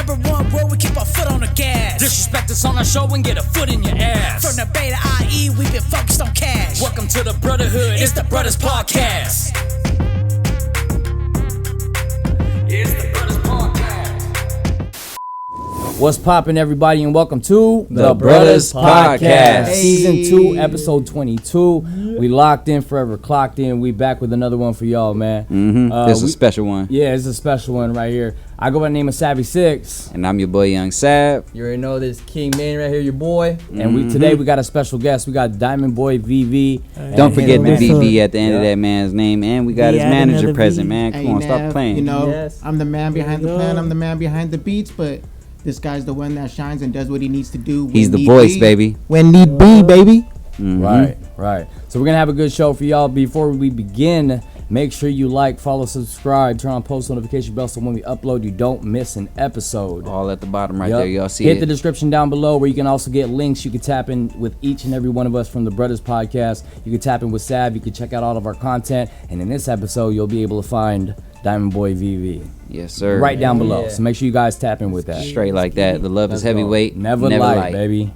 Number one, where we keep our foot on the gas. Disrespect us on our show and get a foot in your ass. From the Bay to IE, we've been focused on cash. Welcome to the Brotherhood, it's the Bruddaz Podcast. It's the Bruddaz Podcast. What's poppin', everybody, and welcome to the Bruddaz Podcast. Season 2, episode 22. We locked in, forever clocked in. We back with another one for y'all, man. This is a special one. Yeah, it's a special one right here. I go by the name of Savvy Six. And I'm your boy YUNGSAV. You already know this King Man right here, your boy. And today we got a special guest. We got DiamondBoy VV. Don't forget the VV at the end of that man's name. And we got his manager present, man. Come on, stop playing. You know, Yes. I'm the man behind the plan. I'm the man behind the beats, but this guy's the one that shines and does what he needs to do. He's the voice, baby. When need be, baby. Right. So we're going to have a good show for y'all. Before we begin, make sure you like, follow, subscribe, turn on post notification bell so when we upload, you don't miss an episode. All at the bottom right Yup. there. Y'all see Hit it. the description down below where you can also get links. You can tap in with each and every one of us from the Bruddaz Podcast. You can tap in with Sav. You can check out all of our content. And in this episode, you'll be able to find DiamondBoy VV. Yes, sir. Right down below. Yeah. So make sure you guys tap in with that. Straight like that. The love is Let's go. heavyweight. Never light, baby.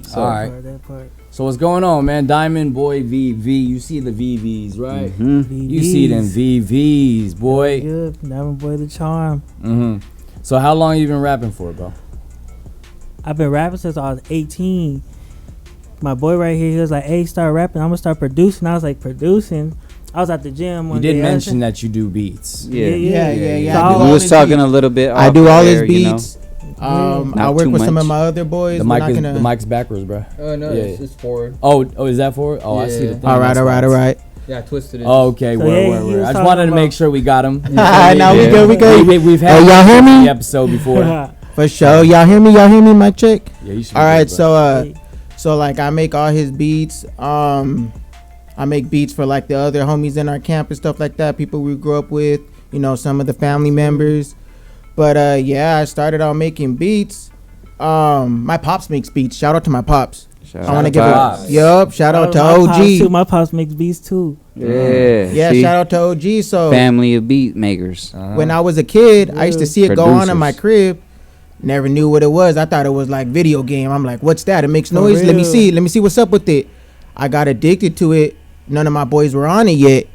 So, All right. So what's going on, man? DiamondBoy VV. You see the VVs, right? You see them VVs, boy. Good, DiamondBoy the charm. So how long you been rapping for, bro? I've been rapping since I was 18. My boy right here, he was like, "Hey, start rapping. I'm gonna start producing." I was like, "Producing." I was at the gym one You did day. mention that you do beats. Yeah. Yeah. So I do We all was his talking beats. a little bit. I off do the all his air, you know. beats. I Not work too with some much. of my other boys. The We're mic not is gonna- the mic's backwards, bro. Oh, no, Yeah. it's forward. Oh, is that for it? Oh, I see the Yeah. thing. All right. That's Yeah, I twisted it. Oh, okay, So, word. yeah, he I was just talking wanted to about- make sure we got him. Now we Yeah. good. We've had Hey, y'all hear me? the episode before. For sure. Y'all hear me? Y'all hear me? Mic check. Yeah, you should be All right. good, bro. So like I make all his beats. I make beats for like the other homies in our camp and stuff like that. People we grew up with. You know, some of the family members. But yeah, I started out making beats. My pops makes beats. Shout out to my pops. I want to give Pops. a yup. Shout out to My pops OG. too. My pops makes beats too. Yeah. Yeah, See? shout out to OG. So Family of beat makers. when I was a kid, I used to see it go on in my Producers. crib. Never knew what it was. I thought it was like video game. I'm like, what's that? It makes noise. Let me real. see. Let me see what's up with it. I got addicted to it. None of my boys were on it yet.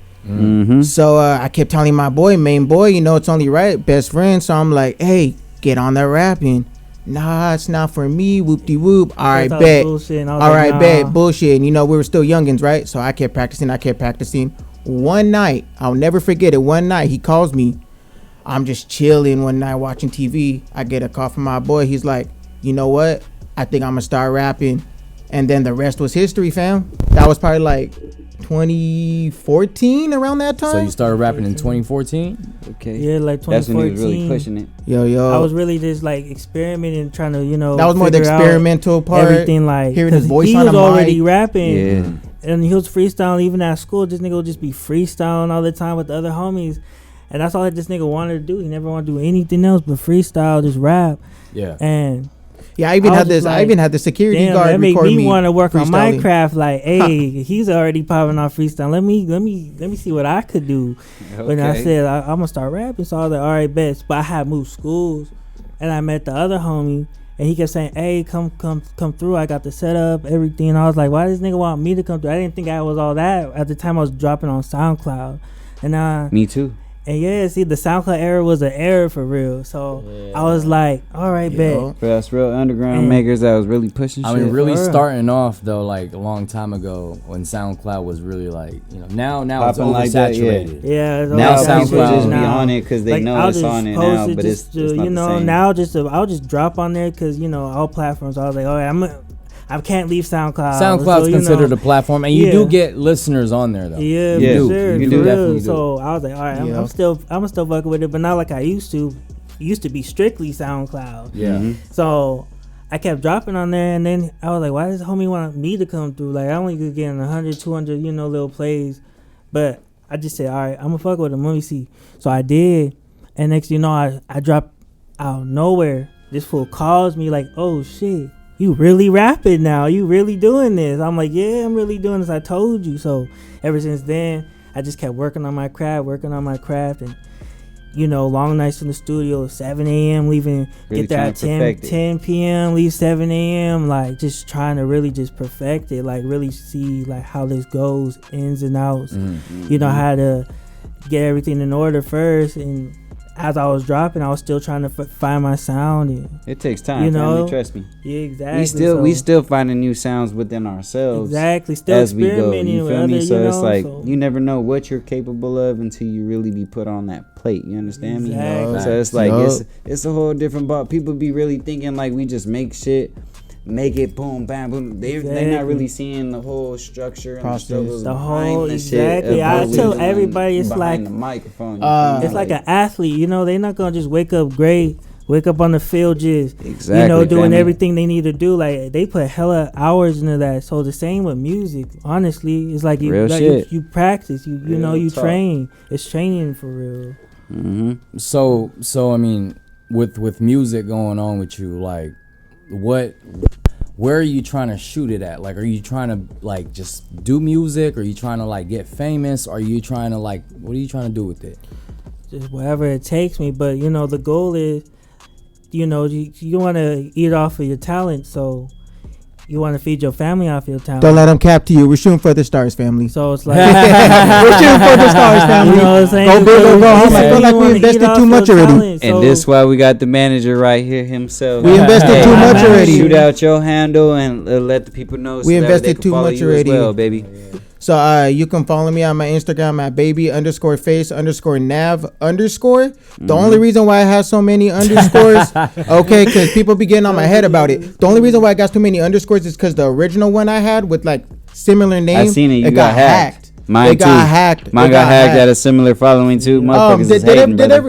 So I kept telling my boy, main boy, you know, it's only right, best friend. So I'm like, hey, get on that rapping. Nah, it's not for me. Whoop de whoop. All right, That's all bet. bullshit, and I was All like, right, nah. bet. Bullshit. And you know, we were still youngins, right? So I kept practicing. One night, I'll never forget it. One night, he calls me. I'm just chilling one night watching TV. I get a call from my boy. He's like, you know what? I think I'm going to start rapping. And then the rest was history, fam. That was probably like 2014, around that time. So you started rapping in 2014? Okay. Yeah, like That's when he was 2014. really pushing it. Yo. I was really just like experimenting, trying to, you know. That was more the figure out experimental part. Everything like hearing his 'cause voice he on was the already mic. rapping. Yeah. And he was freestyling even at school. This nigga would just be freestyling all the time with the other homies. And that's all this nigga wanted to do. He never wanted to do anything else but freestyle, just rap. Yeah. And Yeah, I even I had was this. like, I even had the security damn, guard that made record me me. want to work on my freestyling. craft. Like, hey, he's already popping off freestyle. Let me see what I could do. When I Okay. said I'm gonna start rapping, so I was like, all right, best. But I had moved schools, and I met the other homie, and he kept saying, hey, come through. I got the setup, everything. And I was like, why does this nigga want me to come through? I didn't think I was all that at the time. I was dropping on SoundCloud, and Me too. and yeah, see, the SoundCloud era was an era for real. So I was like, all right, bet. For us real underground Yeah. makers that was really pushing I shit. mean, really For real. starting off though, like a long time ago when SoundCloud was really like, you know, now it's Popping like that, yeah. oversaturated. Yeah, it's now all SoundCloud people just be now. on it because they Like, know I'll it's just on it post now, it but just it's to, not you know, the same. now I'll just drop on there because, you know, all platforms. I was like, all right, I can't leave SoundCloud. SoundCloud's so, you considered know, a platform, and you Yeah. do get listeners on there though. Yeah, Yeah, for sure, you for do. real. Definitely do. So I was like, all right, Yeah. I'm still fucking with it, but not like I used to. It used to be strictly SoundCloud. Yeah. So I kept dropping on there, and then I was like, why does the homie want me to come through? Like, I only could get 100, 200, you know, little plays. But I just said, all right, I'm going to fuck with him. Let me see. So I did. And next thing you know, I dropped out of nowhere. This fool calls me like, oh, shit. You really rapping now? You really doing this? I'm like, yeah, I'm really doing this. I told you. So ever since then, I just kept working on my craft. And long nights in the studio, 7 a.m. leaving, Really get there at trying to perfect it. 10 p.m., leave 7 a.m. Like just trying to really just perfect it, like really see like how this goes, ins and outs. How to get everything in order first. And as I was dropping, I was still trying to find my sound. And, It takes time, family, trust me. Yeah, exactly. We still finding new sounds within ourselves. Exactly. Still as we go. experimenting You with feel me? other, So it's like so. you never know what you're capable of until you really be put on that plate. You understand me? Exactly. So it's like Yup. it's a whole different ball. People be really thinking like we just make shit, make it boom bam boom. They're not really seeing the whole structure and Process. the struggles The behind whole- the exactly. shit. I of what tell we doing everybody it's behind like- the microphone. You feel me? It's like an athlete, they're not gonna just wake up great, wake up on the field just Exactly, doing family. everything they need to do. Like they put hella hours into that. So the same with music. Honestly, it's like Real you shit. you practice, you Real you talk. train. It's training for real. Mm-hmm. So I mean, with music going on with you, like, where are you trying to shoot it at? Like, are you trying to like just do music? Or are you trying to like get famous? Or are you trying to like, what are you trying to do with it? Just whatever it takes me. But the goal is, you want to eat off of your talent. So you want to feed your family off your talent. Don't let them cap to you. We're shooting for the stars, family. So it's like We're shooting for the stars, family. You know what I'm saying? Go big or go home. I feel like we invested too much already. And this why we got the manager right here himself. We invested too much already. Shoot out your handle and let the people know. We that invested they can too follow much you as already. well, baby. So you can follow me on my Instagram at baby_face_nav_. The only reason why I have so many underscores, okay, because people be getting on my head about it. The only reason why I got too many underscores is because the original one I had with like similar names, I seen it. You got hacked. Mine It too. got hacked. Mine It got hacked at a similar following too. Motherfuckers is hating, brother.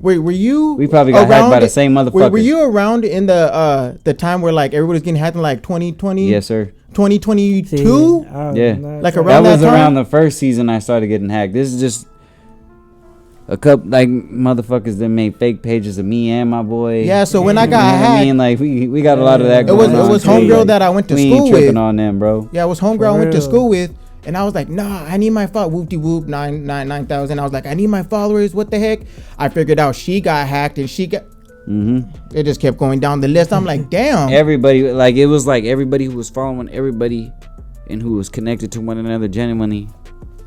Were you? We probably got hacked by the same motherfucker. Were you around in the time where like everybody's getting hacked in like 2020? Yes, sir. 2022? Yeah. Like That around was that time? around the first season I started getting hacked. This is just a couple like motherfuckers that made fake pages of me and my boy. Yeah, so when I got You know what hacked, I mean, like we got a lot of that. it was going on, too. homegirl Like, that I went to we ain't school tripping with. on them, bro. Yeah, it was homegirl I went to real. school with, and I was like, nah, I need my whoop de whoop 9,000. I was like, I need my followers. What the heck? I figured out she got hacked and she got. It just kept going down the list. I'm like, damn. Everybody, like it was like everybody who was following everybody and who was connected to one another genuinely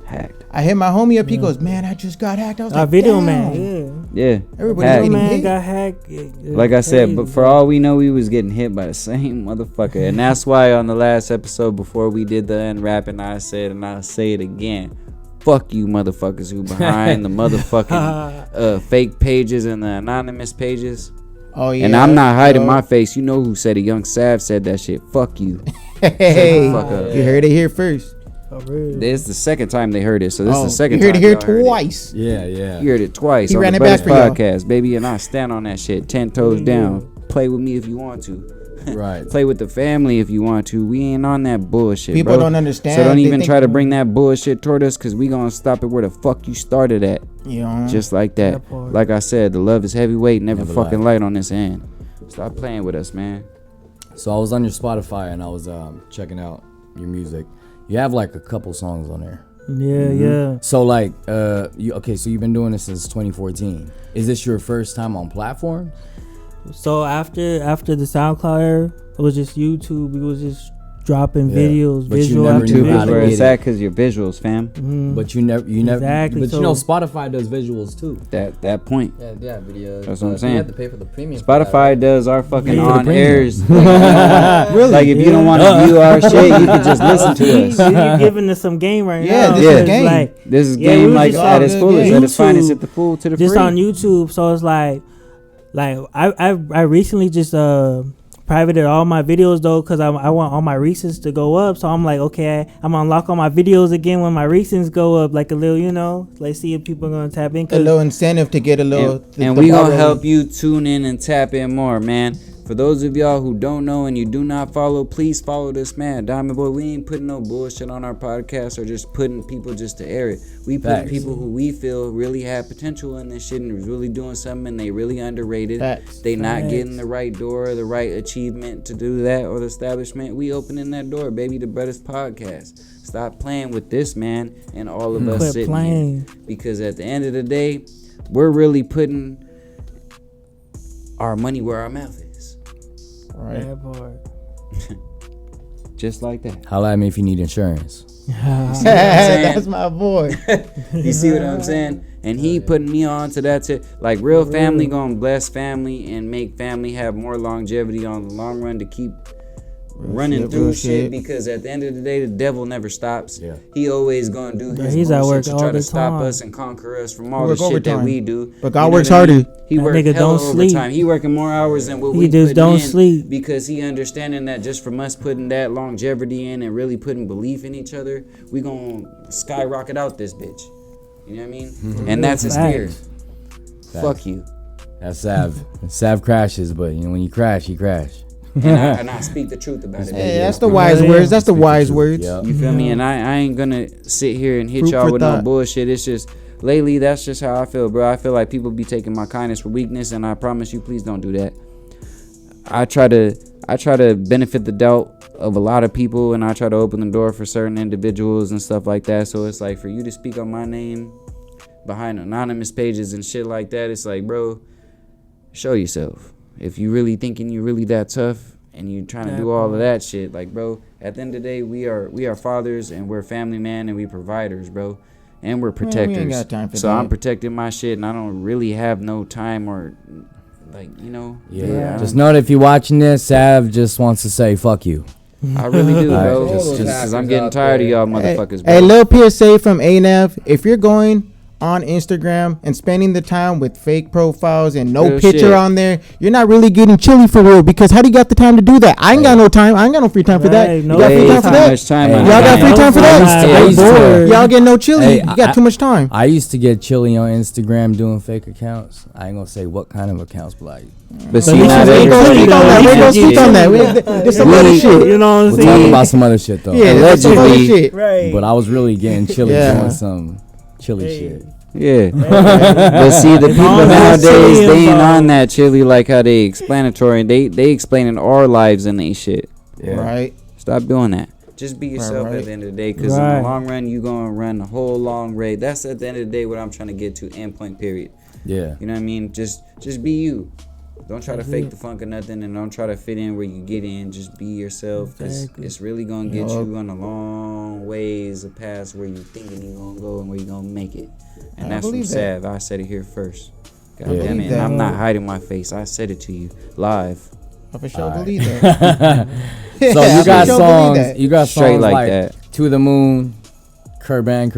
hacked. I hit my homie up. He goes, man, I just got hacked. I was Our like, video damn. man, Yeah, Everybody hacked. getting man hit. got hacked. Like I said, but for all we know, we was getting hit by the same motherfucker, and that's why on the last episode before we did the unwrapping, I said, and I'll say it again, fuck you motherfuckers who behind the motherfucking fake pages and the anonymous pages. Oh yeah. And I'm not hiding my face. You know who said it? YUNGSAV said that shit. Fuck you. Hey, Fuck up. you heard it here first. For real. This is the second time they heard it, so this is the second you heard time it here y'all heard it. twice. Yeah. You heard it twice He on ran the it back Bruddaz for y'all. podcast, baby, and I stand on that shit 10 toes down. Play with me if you want to. Right. Play with the family if you want to. We ain't on that bullshit, People bro. don't understand. So don't They even think- try to bring that bullshit toward us, because we gonna stop it where the fuck you started at. You know, Just like that. That part. Like I said, the love is heavyweight, never Never fucking lie. light on this end. Stop playing with us, man. So I was on your Spotify and I was checking out your music. You have like a couple songs on there. Yeah. So like, so you've been doing this since 2014. Is this your first time on platform? So after the SoundCloud era, it was just YouTube. We was just dropping Yeah. videos, But you visual never after knew YouTube how is to where get it's it. at because your visuals, fam. But you never, Exactly, But so- you know, Spotify does visuals too. That point. Yeah, videos. That's what I'm but saying. You have to pay for the premium. for that, Spotify right? does our fucking Yeah. on Premium. airs. Like if you don't want to view our shit, you can just listen to us. You're giving us some game right Yeah, now. this is It's game. Like, This is Yeah, we game was like just at on its the fullest, game. at its finest, YouTube. at the full to the just free. on YouTube. So it's like I recently just privated all my videos though, because I want all my recents to go up. So I'm like, okay, I'm gonna unlock all my videos again when my recents go up, like a little, let's see if people are gonna tap in. a little incentive to get a little. And we gonna help you tune in and tap in more, man. For those of y'all who don't know and you do not follow, please follow this man, DiamondBoy. We ain't putting no bullshit on our podcast or just putting people just to air it. We put Facts. people who we feel really have potential in this shit and is really doing something, and they really underrated. Facts. They not Facts. getting the right door, the right achievement to do that, or the establishment. We opening that door, baby. The Bruddaz podcast. Stop playing with this man and all of us Quit sitting playing. here. Because at the end of the day, we're really putting our money where our mouth is. Right. That part. Just like that. Holla at me if you need insurance. That's my boy. You see what I'm saying? And he putting me on to that tip. Like, real family gonna bless family and make family have more longevity on the long run to keep running through shit, because at the end of the day, the devil never stops. Yeah. He always gonna do his he's at bullshit work to all try to the stop time. us and conquer us from all Work the shit that overtime. we do. But God You know works what I mean? harder. He That works nigga hella don't sleep. overtime. He working more hours than what He we just putting don't in, sleep. because he understanding that just from us putting that longevity in and really putting belief in each other, we gonna skyrocket out this bitch. You know what I mean? And that's his Facts. spirit. Fuck you. That's Sav. Sav crashes, but you know when you crash, you crash. And I speak the truth about it. Hey, that's the wise words. That's the wise words. Yeah. You feel me? And I ain't gonna sit here and hit Fruit y'all for with no thought. bullshit. It's just lately that's just how I feel, bro. I feel like people be taking my kindness for weakness, and I promise you, please don't do that. I try to benefit the doubt of a lot of people, and I try to open the door for certain individuals and stuff like that. So it's like, for you to speak on my name behind anonymous pages and shit like that, it's like, bro, show yourself. If you really thinking you really that tough and you trying to do all of that shit, like, bro, at the end of the day, we are fathers and we're family, man, and we providers, bro, and we're protectors. we ain't got time for so that. I'm protecting my shit, and I don't really have no time or, like, you know. Yeah. Just know that if you're watching this, Sav just wants to say fuck you. I really do, Alright, bro. just- Just just- because I'm getting tired of y'all motherfuckers, bro. Hey, little PSA from ANAV. If you're going on Instagram and spending the time with fake profiles and no Real picture shit. on there, you're not really getting chilly for real, because how do you got the time to do that? I ain't got no time. I ain't got no free time for that. Right, You no got free free time for time. that? Much time Hey, on Y'all that. got free time for I used to- that? Y'all get no chilly. Hey, You got I- too much time. I used to get chilly on Instagram doing fake accounts. I ain't gonna say what kind of accounts, but like But So see, you now should they speak Go on speak on that. We go speak on that. There's some other shit. You know what I'm we'll saying? talk about some other shit though. Yeah, there's some other Allegedly. shit. Right. But I was really getting chilly Yeah. doing some chilly shit. Yeah. But see, the people long as nowadays, chili they ain't involved. on that chili like how they explanatory, and they explaining our lives and they shit. Yeah. Right. Stop doing that. Just be yourself right. at the end of the day, because in Right. the long run, you gonna run the whole long race. That's at the end of the day what I'm trying to get to, end point, period. Yeah. You know what I mean? Just be you. Don't try to fake the funk or nothing, and don't try to fit in where you get in. Just be yourself, because Exactly. it's really gonna get you on a long ways of past where you thinking you gonna go and where you gonna make it. And I that's from believe that. Sav. I said it here first. God Yeah. damn it. believe And that. I'm not hiding my face. I said it to you live. I for sure Alright. believe that. So I you for got sure believe songs. that. You got Straight songs like like that. To the Moon, Kurban.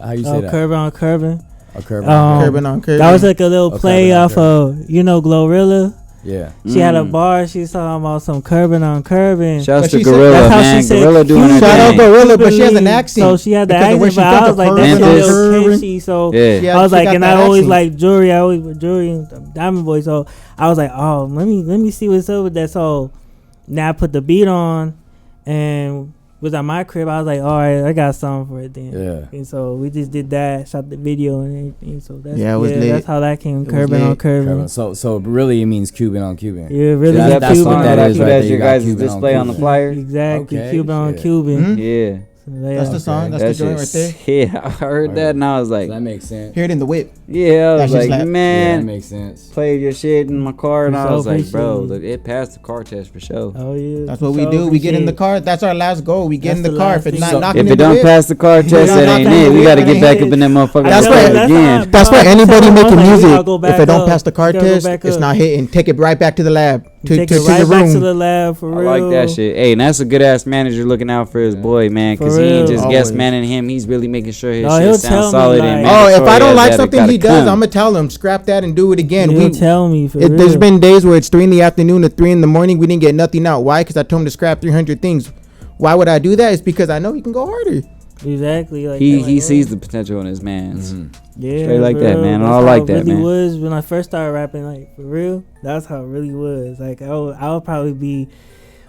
How you say Oh, that? Curb on Curbin. Or Kurban. Curbing on curbing. That was like a little Okay, play but off of, you know, Glorilla. Yeah. She had a bar. She's talking about some curbing on curbing. Shouts But to she said- Gorilla, That's how man. she said Gorilla doing her Shout out thing. Gorilla, but she has an Cuban, accent. So she had the Because of where accent, she but I got was the like, that's a Memphis. little catchy. So Yeah. Yeah, I was she like, got and that I always accent. like Jury. I always Jury and Diamond Boy. So I was like, oh, let me see what's up with that. So now I put the beat on, and was at my crib. I was like, all right, I got something for it then. Yeah. And so we just did that, shot the video and everything. So that's Yeah, it was lit. That's how that came. It was Curbing on lit. curbing. So really it means Cuban on Cuban. Yeah, really. Yeah, good that's Cuban what that on is Put right as there. your You got guys' Cuban on display on the Cuban. flyer. Exactly, Okay, Cuban on shit. Cuban. Yeah. So they That's are- the song. That's That the joint right there. shit. Yeah, I heard that and I was like, That makes sense. Hear it in the whip. yeah, I That was shit's like, slap. Yeah, that man, makes sense. played your shit in my car and For I sure, was like, bro, appreciate look, it passed the car test for sure. Oh yeah. That's what So we do. We get in the appreciate- car. That's our last goal. We get in That's the the car. last If it's thing. not So knocking If in it the don't whip, pass the car test, that not ain't knocking it. the We whip, got to it get ain't back it. up in that motherfucker That's and why- start that's again. why- that's why Bro, anybody I was making like, we music, gotta go if back it don't up. pass the car We gotta go test, back it's up. not hitting. Take it right back to the lab, to Take the it right back to room. the lab for I real. like that shit. Hey, and that's a good ass manager looking out for his boy, man, because For he ain't real. just guest Always. manning him. He's really making sure his No, he'll shit tell sounds me, solid like- and Oh, if mandatory I don't as like that it something gotta he does, come. I'm gonna tell him scrap that and do it again. He'll tell me for real. There's been days where it's 3 in the afternoon or 3 in the morning. We didn't get nothing out. Why? Because I told him to scrap 300 things. Why would I do that? It's because I know he can go harder. Exactly. Like He that, like, sees the potential in his man's. yeah, straight like for that, real. man. That's I how like it that, really man. was when I first started rapping, like for real. That's how it really was. Like I would probably be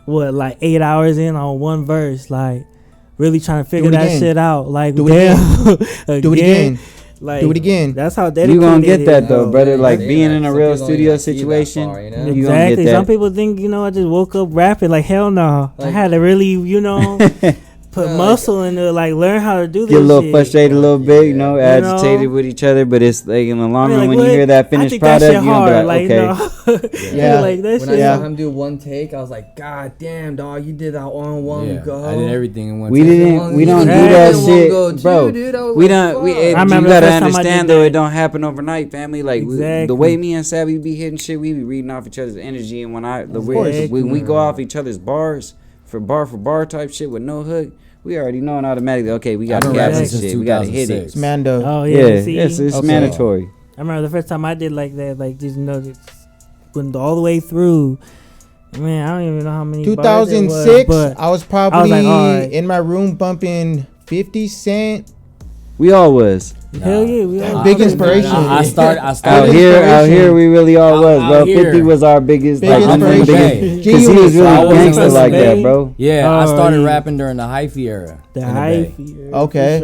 like 8 hours in on one verse, like really trying to figure it that again. shit out. Like Do it damn, Do it again. Like Do it again. That's how dedicated You gonna get it that is. though, brother. Like Yeah, being in a some real people studio ain't see that situation, far, you know? you gonna Exactly. get Some that. people think, I just woke up rapping. Like hell no. I Like- had to really, put muscle into it, like learn how to do this. Get a little shit. frustrated a little bit, you know, You agitated know? with each other, but it's like in the long I mean, run like, when what? you hear that I finished think that product, shit you're gonna hard, be like, okay. Yeah. like that When shit. I saw him do one take, I was like, God damn, dog, you did that on one go. I did everything in one We take. didn't. We don't do Yeah. that One shit, go too, bro. dude. I was We like, don't. We. fuck. You remember the gotta first time I did understand though, that. it don't happen overnight, family. Like the Exactly. way me and Savvy be hitting shit, we be reading off each other's energy, and when we go off each other's bars for bar type shit with no hook, we already knowing automatically. Okay, we got to I've been gas rapping this since shit. We got to hit 2006. it. Mando. Oh Yeah, yeah, see? it's Okay. mandatory. I remember the first time I did like that, like just just went all the way through. Man, I don't even know how many. bars it was, 2006. but I was probably like, alright. in my room bumping 50 Cent. We all was hell yeah, we all Big inspiration. I started out here. We really all was, bro. out here. 50 was our biggest, Big like one of the inspiration. biggest, G because he was Unit. I really wasn't gangster like listening. that, bro. Yeah, I Oh, started yeah. rapping during the hyphy era. The in the hype. Bay. Okay.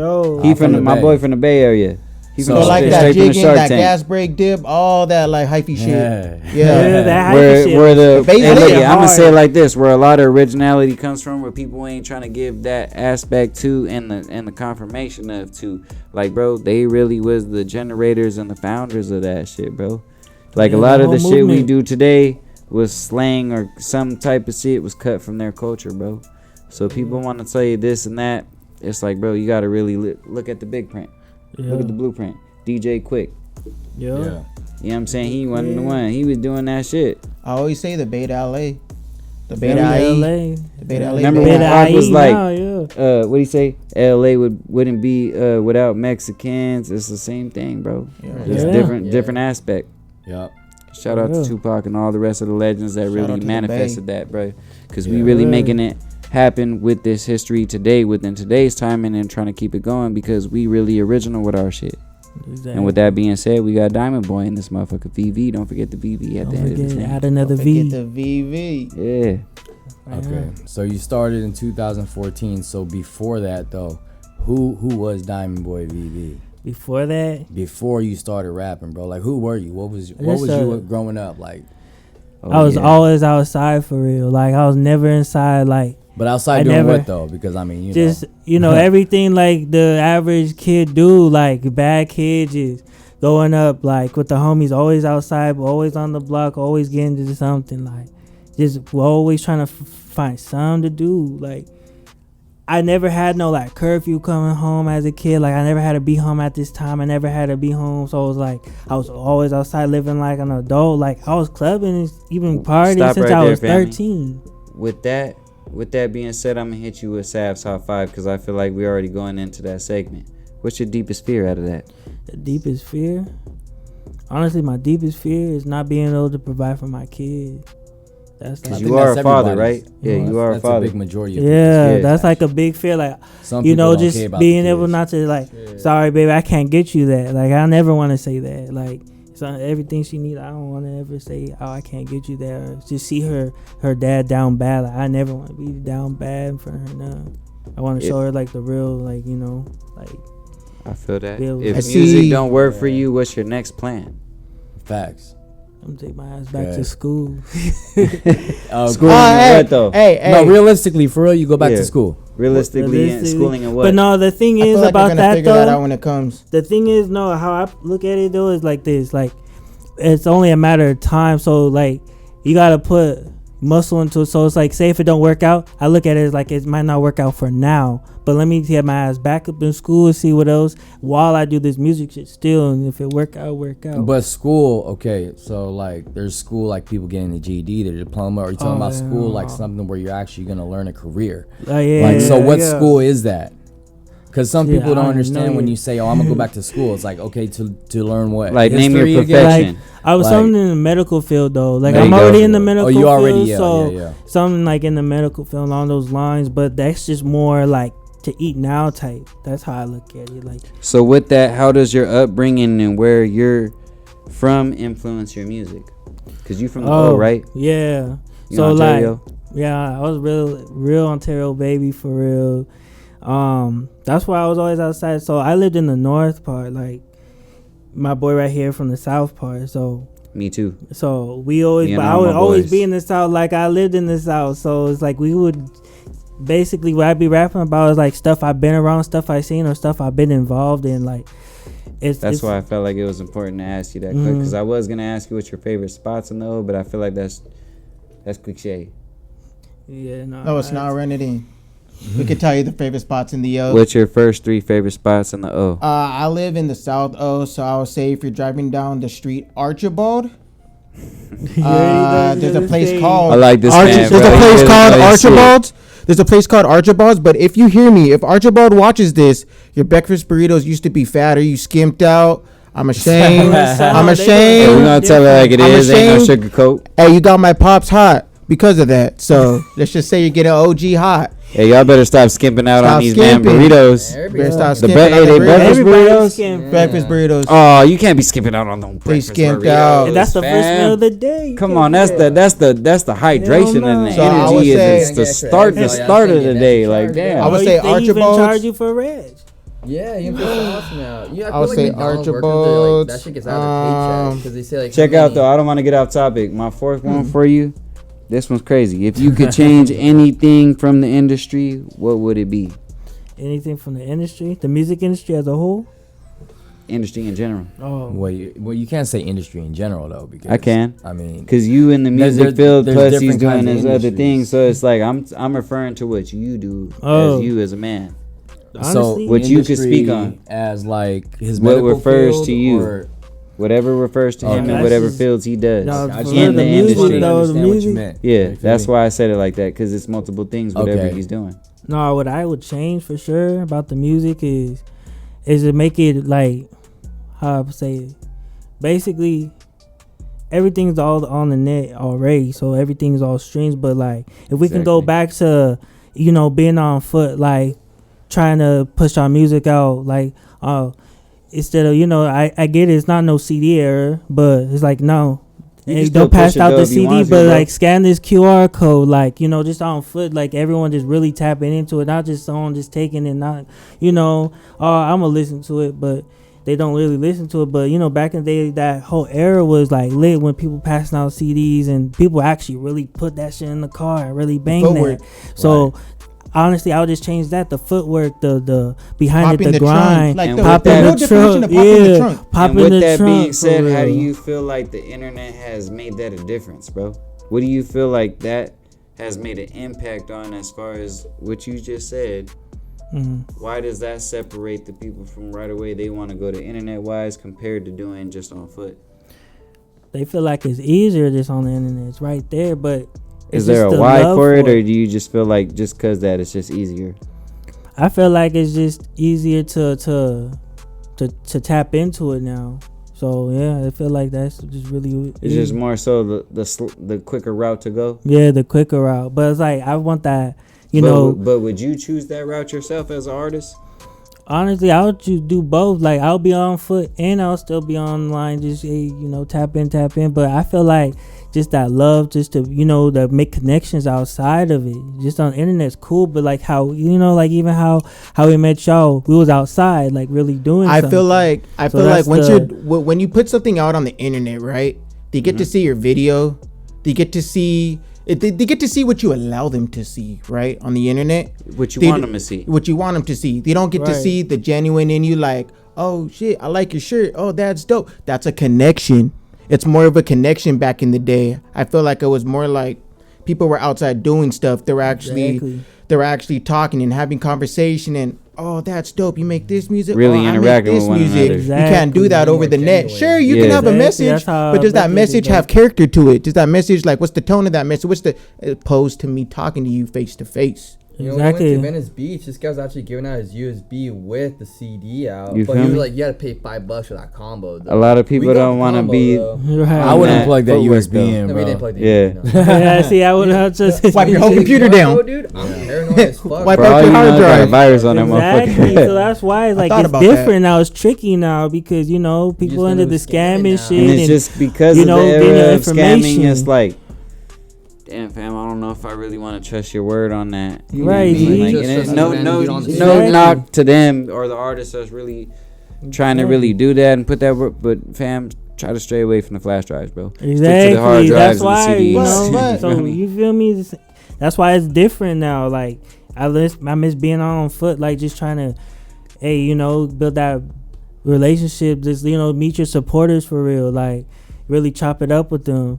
He from the my Bay. boy from the Bay Area. He So from So like straight that from the jigging, Shark that Tank. gas brake dip, all that like hypey shit. Yeah. Yeah. that hype Where shit. the bass hey, look, shit I'm gonna hard. say it like this: where a lot of originality comes from, where people ain't trying to give that aspect to, and the confirmation of to, like, bro, they really was the generators and the founders of that shit, bro. Like Yeah, a lot the of the whole shit we movement. do today was slang or some type of shit was cut from their culture, bro. So people want to tell you this and that. It's like, bro, you gotta really look at the big print. Look at the blueprint. DJ Quick. Yeah. Yeah. You know what I'm saying? He wasn't the one. He was doing that shit. I always say the Beta LA. The Beta Beta IE. LA. The Beta LA. Remember Beta when Pac was IE like, now, yeah. what do you say? LA wouldn't be without Mexicans. It's the same thing, bro. Just Yeah. different aspect. Yep. Shout out Yeah. to Tupac and all the rest of the legends that out really to the manifested that, bro. Because we Yeah. really Yeah. making it happen with this history today, within today's time, and then trying to keep it going because we really original with our shit. Exactly. And with that being said, we got DiamondBoy in this motherfucker. VV. Don't forget the VV at the end of this Don't forget, name. add another Don't V. forget the VV. Yeah. Okay. So you started in 2014. So before that, though, who was DiamondBoy VV? Before that, Before you started rapping, bro, like who were you? What was Just, you growing up like? Oh, I was yeah. always outside for real. Like I was never inside. Like But outside I doing never- what though? Because I mean, you just know. everything like the average kid do. Like bad kids is going up like with the homies, always outside, always on the block, always getting to something. Like just always trying to find something to do. Like I never had no like curfew coming home as a kid. Like I never had to be home at this time. I never had to be home. So it was like I was always outside living like an adult. Like I was clubbing and even partying Stop since right I there, was family. 13. With that being said, I'm gonna hit you with Sav's top 5 because I feel like we're already going into that segment. What's your deepest fear out of that? The deepest fear? Honestly, my deepest fear is not being able to provide for my kids. That's Because like, you are a father, everybody's. right? Yeah, you are a That's father. a big majority of yeah, kids. that's like a big fear. Like, Some you people know, don't just care about being the able kids. not to like, sorry, baby, I can't get you that. Like, I never want to say that. Like, so everything she needs, I don't want to ever say, oh, I can't get you that. Or just see her dad down bad. Like, I never want to be down bad in front of her now. I want to show her like the real, like, you know, like. I feel that. Yeah, If I music see- don't work for you, what's your next plan? Facts. I'm gonna take my ass back Yeah. to school. Schooling and hey, what though? hey, No, realistically, for real, you go back Yeah. to school. Realistically, and schooling and what? But no, the thing I is feel like we're about gonna that figure that though. out when it comes. The thing is, no, how I look at it though is like this. Like, it's only a matter of time. So like, you gotta put muscle into it. So it's like, say if it don't work out, I look at it as like it might not work out for now, but let me get my ass back up in school and see what else while I do this music shit still. And if it work out, work out. But school, okay, so like there's school like people getting the GED, their diploma. Or you talking about school like something where you're actually gonna learn a career? Yeah, Like, so what yeah. school is that? Because some Yeah, people I don't don't understand know when yet. you say, "Oh, I'm gonna go back to school." It's like, okay, to learn what? Like, name your History again? profession. Like, I was Like- something in the medical field though. Like There I'm you go. already in the medical you already- field, yeah, so yeah. something like in the medical field along those lines. But that's just more like to eat now type. That's how I look at it. Like, So with that, how does your upbringing and where you're from influence your music? Because you from the O, right? Yeah. You So Ontario? like, yeah, I was real Ontario baby for real. That's why I was always outside. So I lived in the north part, like my boy right here from the south part. So Me too. we always, Me and but I all would my always boys. be in the south. Like I lived in the south, so it's like we would basically what I be rapping about is like stuff I've been around, stuff I've seen, or stuff I've been involved in. Like, That's why I felt like it was important to ask you that quick, because I was gonna ask you what your favorite spots in the O, but I feel like that's cliche. Yeah, No, it's not. Run it in. We could tell you the favorite spots in the O. What's your first 3 favorite spots in the O? I live in the South O, so I would say if you're driving down the street Archibald, there's a place called. I like this man, There's a bro. place He called really knows shit. Archibald's. There's a place called Archibald's, but if you hear me, if Archibald watches this, your breakfast burritos used to be fatter. You skimped out. I'm ashamed. I'm Hey, ashamed. we're gonna tell it like it I'm is. Ain't no ashamed. sugarcoat. Hey, you got my pops hot because of that. So let's just say you're getting OG hot. Hey, y'all better stop skimping out Stop on these damn skimping. burritos. Better stop The skimping on they the breakfast burritos. burritos. Breakfast burritos. Oh, you can't be skipping out on them breakfast skimped burritos. out. And that's the first fam. meal of the day. You Come can't on, do that's that. the hydration no. and the So I would energy say- is the start of the day. Like damn. I would say They even Archibald's. charge you for reg. Yeah, you can put sauce now. Yeah, I would say Archibald's. That shit gets out of their paycheck because they say like. Check how out many- though. I don't want to get off topic. My fourth one for you. This one's crazy. If you could change anything from the industry, what would it be? Anything from the industry, the music industry as a whole. Industry in general. Oh, Well, you can't say industry in general though, because I can. I mean, Cause you in the There's- music field, there's plus he's different doing kinds of his other industries. things. So it's like I'm referring to what you do Oh. as you as a man. so honestly, What you could industry speak on. as like his What medical refers field to you. or- Whatever refers to him Okay. and whatever That's- fields he does No, I just for in the the music, industry. though, the Understand what you music- meant. Yeah, You feel that's me? why I said it like that, because it's multiple things, whatever Okay. he's doing. no, what I would change for sure about the music is to make it like, how I would say it. Basically, everything's all on the net already, so everything's all streams. But like, if we can go Exactly. back to, being on foot, like trying to push our music out, like, instead of, I get it, it's not no CD era, but it's like, no. You can Hey, still don't pass push it, out though, the if you CD, want to, but bro. like scan this QR code, like, just on foot, like everyone just really tapping into it, not just someone just taking it, not, I'm gonna listen to it, but they don't really listen to it. But back in the day, that whole era was like lit when people passing out CDs and people actually really put that shit in the car, really bang Footwork. that. So honestly, I would just change that, the footwork, the behind Popping it, the the trunk, grind, like And the with popping that- real the definition trunk, of popping the yeah, trunk. popping And with the that trunk. being said, for how do real. you feel like the internet has made that a difference, bro? What do you feel like that has made an impact on as far as what you just said? Why does that separate the people from right away they want to go to internet wise compared to doing just on foot? They feel like it's easier just on the internet. It's right there, but it's Is there just a the why love for it, or do you just feel like just because that it's just easier? I feel like it's just easier to tap into it now. So yeah, I feel like that's just really It's just more so the quicker route to go. the quicker route. But it's like I want that, But would you choose that route yourself as an artist? honestly, I would do both. Like I'll be on foot and I'll still be online. Just tap in. But I feel like just that love, just to to make connections outside of it. Just on the internet's cool, but like how like even how we met y'all, we was outside like really doing. I something. feel like So that's once the- when you put something out on the internet, right? They get to see your video. They get to see they get to see what you allow them to see, right? On the internet. What you They want d- them to see? What you want them to see. They don't get to Right. see the genuine in you, like, oh shit, I like your shirt. Oh, that's dope. That's a connection. It's more of a connection back in the day. I feel like it was more like people were outside doing stuff. They were actually talking and having conversation and, oh, that's dope. You make this music. Really oh, I make interacting this with one music. another. You can't do that Exactly. over the net. Genuine. Sure, you Yeah. can have a Exactly. message, That's how but does that Bruddaz message did have that. character to it? Does that message, like, what's the tone of that message? What's the opposed to me talking to you face to face? You know, when we went to Exactly. Venice Beach, this guy was actually giving out his USB with the CD out. You but feel he was me? like, you had to pay $5 for that combo. Though. A lot of people We got don't the want to combo, be. though. Right. I wouldn't that plug that footwork, USB though. in, No, we didn't bro. plug the Yeah. USB, no. Yeah, see, I would have just Wipe your whole computer down. Oh, dude, I'm paranoid as fuck. Wipe For out all your you know, hard I got a drive. virus on that Exactly. So motherfucker. that's why it's like thought it's about different now. It's tricky now because people just into know the it's scamming scamming now. shit. And it's just because of the getting era the of scamming, information. it's like, damn, fam, I don't know if I really want to trust your word on that. You know what I Right, mean? you Like, just and trust it- the no, man no, you get on the no street. knock to them or the artists that's really trying to really do that and put that work. But fam, try to stray away from the flash drives, bro. Stick to Exactly. the hard drives That's and why the CDs. But- so You feel me? you feel me. That's why it's different now. Like I miss being on foot, like just trying to, hey, you know, build that relationship. Just, you know, meet your supporters for real. Like really chop it up with them.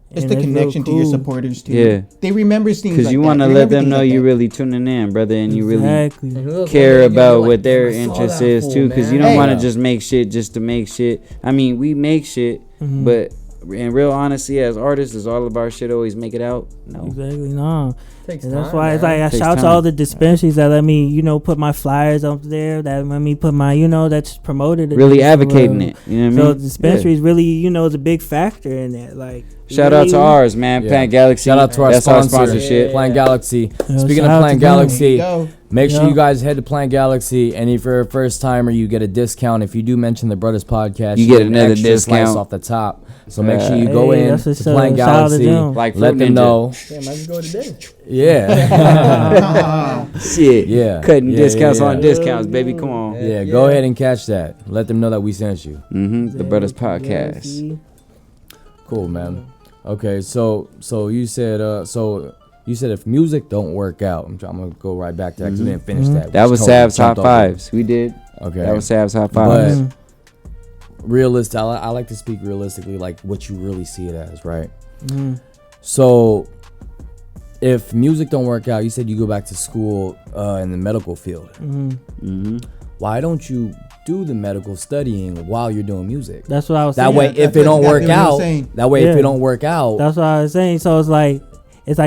It's And the that's connection real to your cool. supporters too. Yeah. They remember things Because like you that. want to They let remember them things know like you that. really tuning in, brother, and you really Exactly. And look, care one day about you're like, what their "Damn, I saw interest that is fool, too. Because you man." don't want Hey. to just make shit just to make shit. I mean, we make shit, but in real honesty, as artists, is all of our shit always make it out? No. Exactly, no. Takes And that's time, why it's man. like I Takes shout to time. all the dispensaries that let me, you know, put my flyers up there, that let me put my, you know, that's promoted it. Really for advocating real. it. You know what I So mean? dispensaries really, you know, is a big factor in that. Like, Shout out really, to ours, man. Yeah. Plant Galaxy. Shout out to our That's sponsor, our sponsorship. Plant Galaxy. Yeah, Speaking shout of out Plant to them. Galaxy, Go. make sure Yeah. you guys head to Plant Galaxy, and if you're a first timer, you get a discount. If you do mention the Bruddaz podcast, You get an another extra slice discount. off the top. So make sure you go Hey, in that's to what's Plant up. Shout out to Galaxy, them. Like let Fruit them Ninja. know. Damn, I just go today. Yeah, Shit. Yeah. Cutting Yeah, discounts yeah, on yeah. discounts, baby. Come on. yeah. Go ahead and catch that. Let them know that we sent you. The Bruddaz podcast. Cool, man. Okay, so you said if music don't work out, I'm gonna go right back to that 'cause we didn't finish that. That We was just totally Sav's top jumped over it. fives. We did. Okay, That was Sav's top but fives. realistic. I like to speak realistically, like what you really see it as, right? So if music don't work out, you said you go back to school in the medical field. Why don't you do the medical studying while you're doing music? That's what I was That saying. way, if that's it don't exactly work what I was out, saying. that way if Yeah. it don't work out, That's what I was saying. So it's like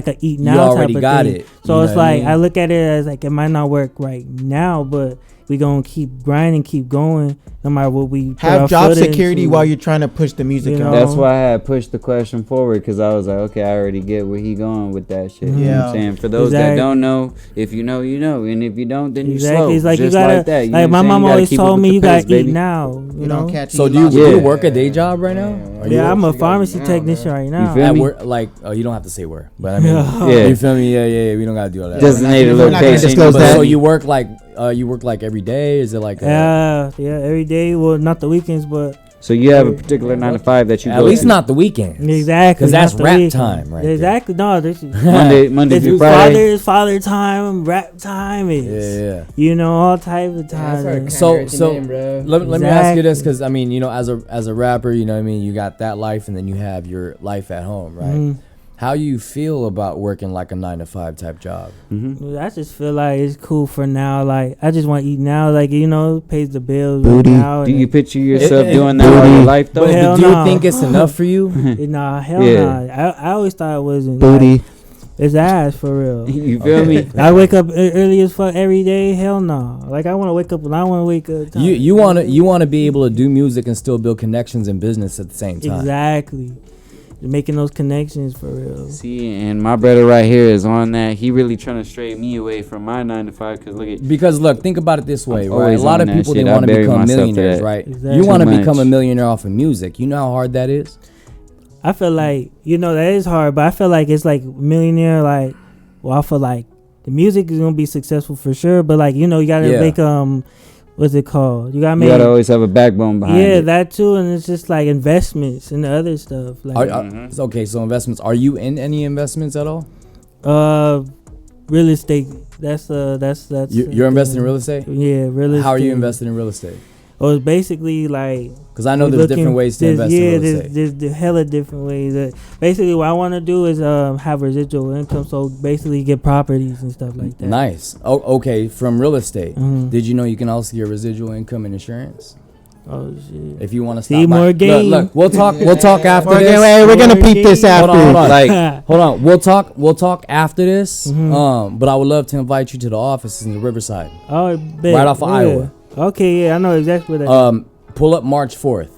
a eat You now already type of got thing. it. So You it's know what I like mean? I look at it as like it might not work right now, but we gonna keep grinding, keep going, no matter what we put our Have job foot security into. while you're trying to push the music You out. know? That's why I had pushed the question forward, because I was like, okay, I already get where he going with that shit. You know what Yeah. I'm saying? For those that Exactly. don't know, if you know, you know. And if you don't, then you Exactly. slow. It's like Just you gotta, like that. You know like what my I'm saying? mom You gotta always keep up told with me, the you gotta pace, baby. eat now. You You don't know. catch so any do you losses. work a day job right now? Are you Yeah, I'm a You gotta pharmacy eat now, technician right now. feel at me? work, like you don't have to say where, but I mean, Yeah. you feel me? Yeah. We don't gotta do all that. Designated We're not gonna location. disclose But that. so you work like every day? Is it like Yeah, every day. Well, not the weekends, but So you have a particular 9 to 5 that you at go least to. not the weekends? exactly. 'Cause that's not the rap weekend. time right there. Exactly. No, this is Monday this through is Friday. father time, rap time is. Yeah. You know, all type of Yeah, that's time. how it So- kinda so- name, bro. Let me ask you this, Exactly. because I mean, you know, as a rapper, you know what I mean, you got that life and then you have your life at home, right? How you feel about working like a 9 to 5 type job? I just feel like it's cool for now. Like I just want to eat now. Like you know, pays the bills Booty. right now. Do and you picture yourself It- doing that all your life, though? But hell do you no. think it's enough for you? Nah, hell Yeah. nah. I always thought it wasn't. Booty. Like, it's ass for real. You feel me? I wake up early as fuck every day. Hell no. Like I want to wake up when I want to wake up. time. You want to be able to do music and still build connections in business at the same time. Exactly. Making those connections for real. See, and my brother right here is on that. He really trying to stray me away from my 9 to 5. Cause look at Because look, think about it this way, I'm right? A always lot on of that people shit. they I want to bury become myself to millionaires, that. right? Exactly. You want to Too become a much. millionaire off of music. You know how hard that is? I feel like that is hard, but I feel like it's like millionaire. Like, well, I feel like the music is gonna be successful for sure, but like you gotta Yeah. make what's it called? You gotta you make gotta always have a backbone behind it. that too, and it's just like investments and the other stuff. Like Okay, so investments. Are you in any investments at all? real estate. That's You're investing in real estate? Yeah, real estate. How are you investing in real estate? Oh, it's basically like. Because I know we're there's looking- different ways to there's- invest in real estate. there's the hella different ways. Basically, what I want to do is have residual income, so basically get properties and stuff like that. Nice. Oh, okay. From real estate, Mhm. did you know you can also get residual income and insurance? Oh shit. If you want to See, stop by. more game. Look, we'll talk. We'll talk after Okay, this. wait, we're gonna More peep this game. after. Hold on. Like, Hold on. We'll talk after this. But I would love to invite you to the office in the Riverside. Oh, bet. Right off of Yeah. Iowa. Okay, yeah, I know exactly where that. Pull up March 4th.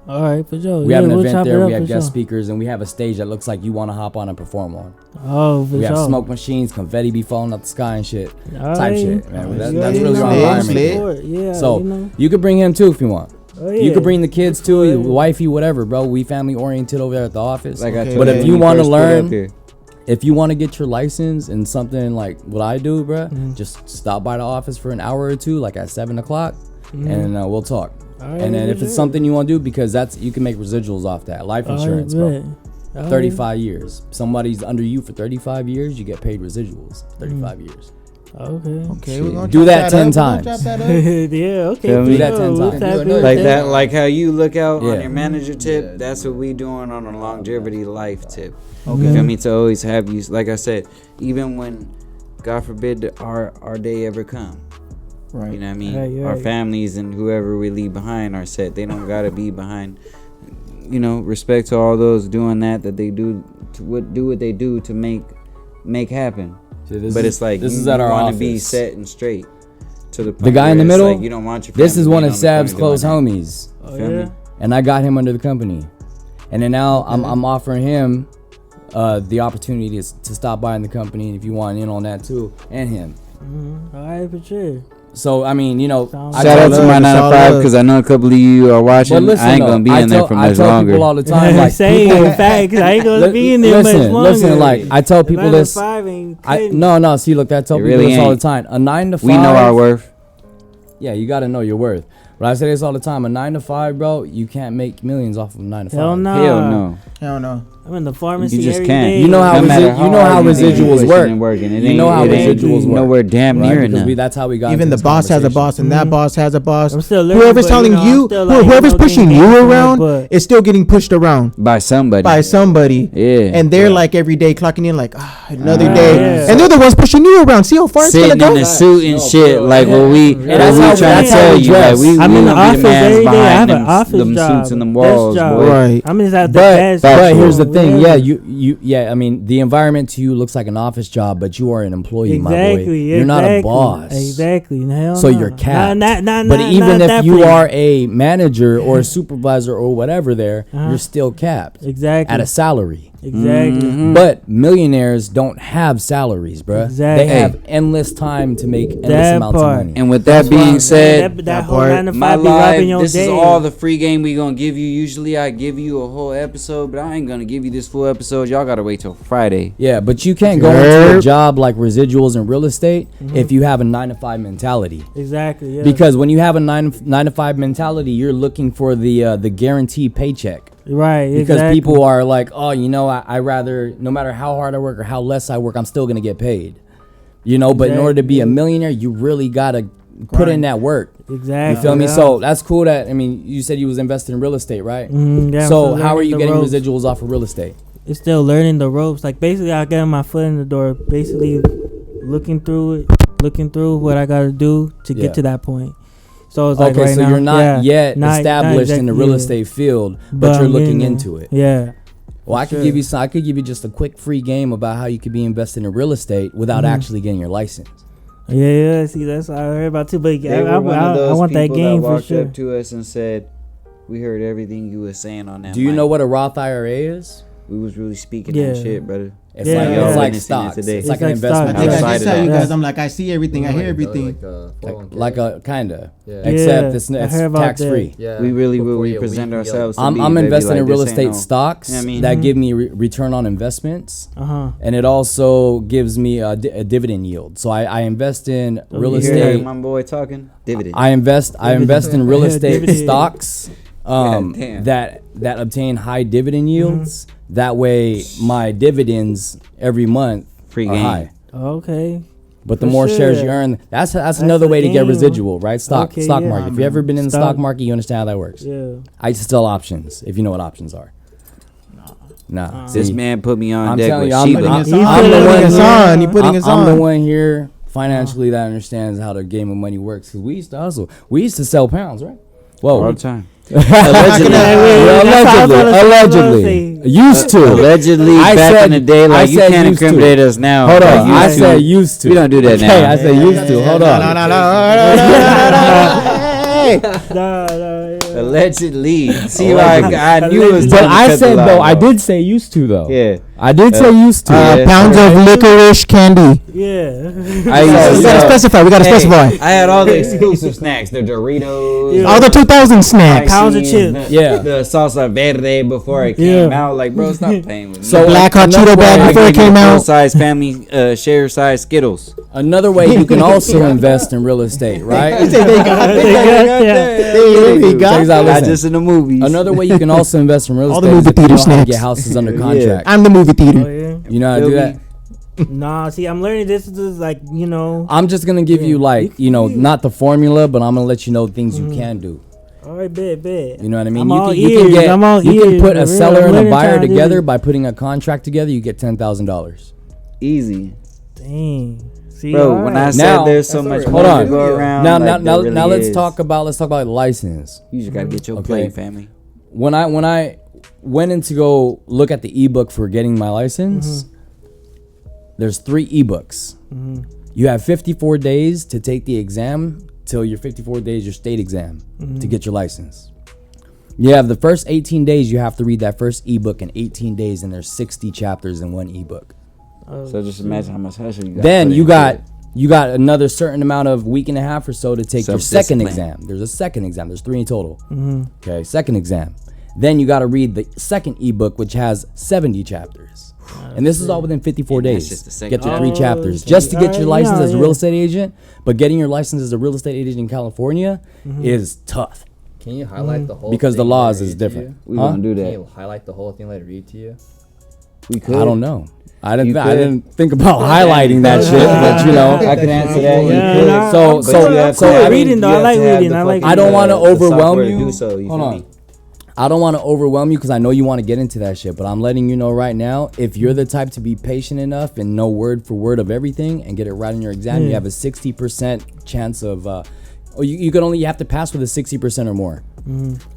All right, for sure. We have an we'll event chop it there. up We have for guest sure. speakers, and we have a stage that looks like you want to hop on and perform on. Oh, for We sure. have smoke machines, confetti be falling out the sky and shit. All Type right. shit, man. That's Yeah, really our lit, environment. lit. Yeah, So you could bring him too if you want. Oh, yeah. You could bring the kids too, Yeah. your wifey, whatever, bro. We family oriented over there at the office. like I Okay. told But you if when you want to first pulled up learn, here. if you want to get your license and something like what I do, bro, Mm-hmm. just stop by the office for an hour or two, like at 7 o'clock, Mm-hmm. and we'll talk. All right, And then if for it's sure. something you want to do, because you can make residuals off that life All right, insurance, bet. bro. Oh, 35 years. Somebody's under you for 35 years, you get paid residuals. 35 years. Okay. Okay, we're gonna Do chop that 10 up. We're gonna times. chop that up. Yeah. Okay. Feel me? Do that 10 times. Like that, like how you look out Yeah. on your manager tip. That's what we doing on a longevity life tip. Okay. You feel me? To always have you, like I said, even when, God forbid, our day ever come. Right. You know what I mean? Right, you're Our right. families and whoever we leave behind are set. They don't gotta be behind. You know, respect to all those doing that they do what they do to make happen. But it's like this you is at our want office. to be set and straight to the point. The guy in the where it's middle. like you don't want your This is family one of being on the Sav's corner close doing that. homies, Oh, Feel me? yeah. and I got him under the company. And then now I'm offering him the opportunity to stop by in the company, and if you want in on that too, and him. All right, for sure. So I mean, you know, Sounds I Shout out tell- to my love, 9 to shout 5 love. because I know a couple of you are watching. But listen, I ain't though, gonna be in there for I much tell longer. people all the time, like Same people, facts. I ain't gonna be in there much longer. listen, like I tell people this. No, see, look, I tell It people really this all the ain't. time. A 9 to 5. We know our worth. Yeah, you gotta know your worth. But I say this all the time. A 9 to 5, bro, you can't make millions off of a 9 to 5. Hell no. Hell no. Hell no. I'm in the pharmacy You just every can't. day. You know how No matter you know how hard you think residuals pushing work. and working, it You know ain't- how it ain't residuals work. nowhere damn Right? near Because enough. that's how we got. Even into the this boss has a conversation. boss, and that boss has a boss. I'm still learning, Whoever's but, telling you know, I'm you, still, like, whoever's you know, pushing getting you paid for it, around, but- is still getting pushed around By somebody. by somebody. Yeah. And they're like every day clocking in, like another Ah, day, yeah. and they're the ones pushing you around. See how far it's Sitting gonna in go. a suit and shit, like what we that's what how- we trying that's to how tell we you. Like dress. we I'm in we the don't be office the man's every day. I behind have an them, office them job. suits and them Desk walls, job. boy. Right. I'm just at the But desk. here's the thing, Yeah. yeah. I mean, the environment to you looks like an office job, but you are an employee, my boy. Exactly. You're not a boss. Exactly. Hell So no. you're capped. Not but even if that you free. are a manager or a supervisor or whatever, there, Uh-huh. you're still capped Exactly. at a salary. Exactly. Mm-hmm. But millionaires don't have salaries, bruh. Exactly. They have endless time to make endless That amounts part. of money. And with that being said, that whole part, 9 to 5 my be robbing life, your this day. is all the free game we gonna give you. Usually I give you a whole episode, but I ain't gonna give you this full episode. Y'all gotta wait till Friday. Yeah, but you can't go into a job like residuals and real estate if you have a 9 to 5 mentality. Exactly. Yeah. Because when you have a 9 to 5 mentality, you're looking for the guaranteed paycheck. right. Because exactly. people are like, oh, you know, I rather, no matter how hard I work or how less I work, I'm still gonna get paid. You know, but in order to be a millionaire, you really gotta put in that work. Exactly. You feel me? Yeah. So that's cool. That I mean, you said you was invested in real estate, right? Yeah, So I'm how are learning you the getting ropes. residuals off of real estate? It's still learning the ropes. Like basically, I got my foot in the door. Basically, looking through what I gotta do to Yeah. get to that point. So it's like Okay, right so now, you're not yet not established in the real exactly, estate field, but you're I'm looking getting into there. it. Yeah. Well, I For could give you some. I could give you just a quick free game about how you could be invested in real estate without actually getting your license. Yeah. See, that's what I heard about too. But They were one of those I want that people game that for walked sure. up to us and said, "We heard everything you was saying on that." Do you mic. know what a Roth IRA is? We was really speaking Yeah. that shit, brother. It's Yeah, like yeah. it's like Witnessing it stocks. today. It's like It's an like investment. stocks. I think I Outside just of tell you that. guys, I'm like, I see everything, I hear everything. Like a kinda, Yeah. except Yeah, it's I heard about tax free. Yeah. We really will. Before We you present weed, ourselves. to I'm be, I'm baby, invested like, in real this ain't estate no- stocks Yeah, I mean- that give me return on investments, And it also gives me a dividend yield. So I invest in real you hear You heard estate. my boy talking dividend. I invest in real estate Dividend. stocks damn. that obtain high dividend yields. That way my dividends every month Free are game. high. okay. But the For more shares sure. you earn, that's another the way to get game. residual, right? Stock Okay, stock yeah. market. If you ever been in the stock Stock- market, you understand how that works. Yeah. I used to sell options, if you know what options are. Nah. This see, man put me on I'm deck telling with you, I'm Sheba. Putting us He's on. putting Putting us us on. He putting us I'm the on. one here financially that understands how the game of money works. Because we used to hustle. We used to sell pounds, right? Whoa. All the time. Allegedly. Used to. Allegedly, I back said- in the day, I like you said can't used to. incriminate us now. Hold Like, on. I used to. said used to. We don't do that Okay, now. I said used to. Hold on. Allegedly. See, like I knew it was. But time to I cut said the line though, I off. did say used to though. Yeah. I did say used to. Pounds of licorice candy. Yeah. We gotta specify. We gotta specify. I had all the exclusive snacks, the Doritos, All the 2000 snacks. Pounds of chips. the salsa verde before it came out. Like, bro, stop playing with me. So Black Hot Cheeto bag before it came out. Size family, share size Skittles. Another way you can also invest in real estate, right? Not just in the movies. Another way you can also invest in real All estate the movie is if you theater know how to snacks. get houses under contract. I'm the movie theater. Oh, yeah. You know how to do that? Nah, see, I'm learning this is like, you know. I'm just gonna give you like, you know, not the formula, but I'm gonna let you know things you can do. All right, bet. You know what I mean? I'm all you ears. can I'm all you can ears, put for a real. seller I'm and a learning buyer how to do together this. by putting a contract together. You get $10,000. Easy. Dang. See, Bro, all when right. I said Now- there's so much Hold money on. to go around, Now, like, now, there now really let's is. talk about license. You just gotta get your Okay. plate, family. When I went in to go look at the ebook for getting my license, there's 3 ebooks. You have 54 days to take the exam till your 54 days your state exam to get your license. You have the first 18 days you have to read that first ebook in 18 days, and there's 60 chapters in one ebook. So just imagine how much hustle you got. Then put you into got another certain amount of week and a half or so to take your second Self-discipline. exam. There's a second exam. There's 3 in total. Okay, second exam. Then you got to read the second ebook, which has 70 chapters. And this is all within 54 And that's days. just the second Get your chapter. 3 chapters Okay. just to get your Alright, license yeah, as a yeah. real estate agent. But getting your license as a real estate agent in California is tough Can you highlight the whole because the thing laws let it is read to different. you? We Huh? gonna do Can that. you highlight the whole thing, let it read to you? We could. I don't know. I You could. didn't think about highlighting that shit, but you know. I can answer that. Yeah, You could. nah, So- I'm so- cool. so, I'm I cool with mean, reading though. I like reading. I like. I don't want to overwhelm software to you. do so, you Hold feel on. me? I don't want to overwhelm you because I know you want to get into that shit, but I'm letting you know right now, if you're the type to be patient enough and know word for word of everything and get it right in your exam, you have a 60% chance of, you have to pass with a 60% or more.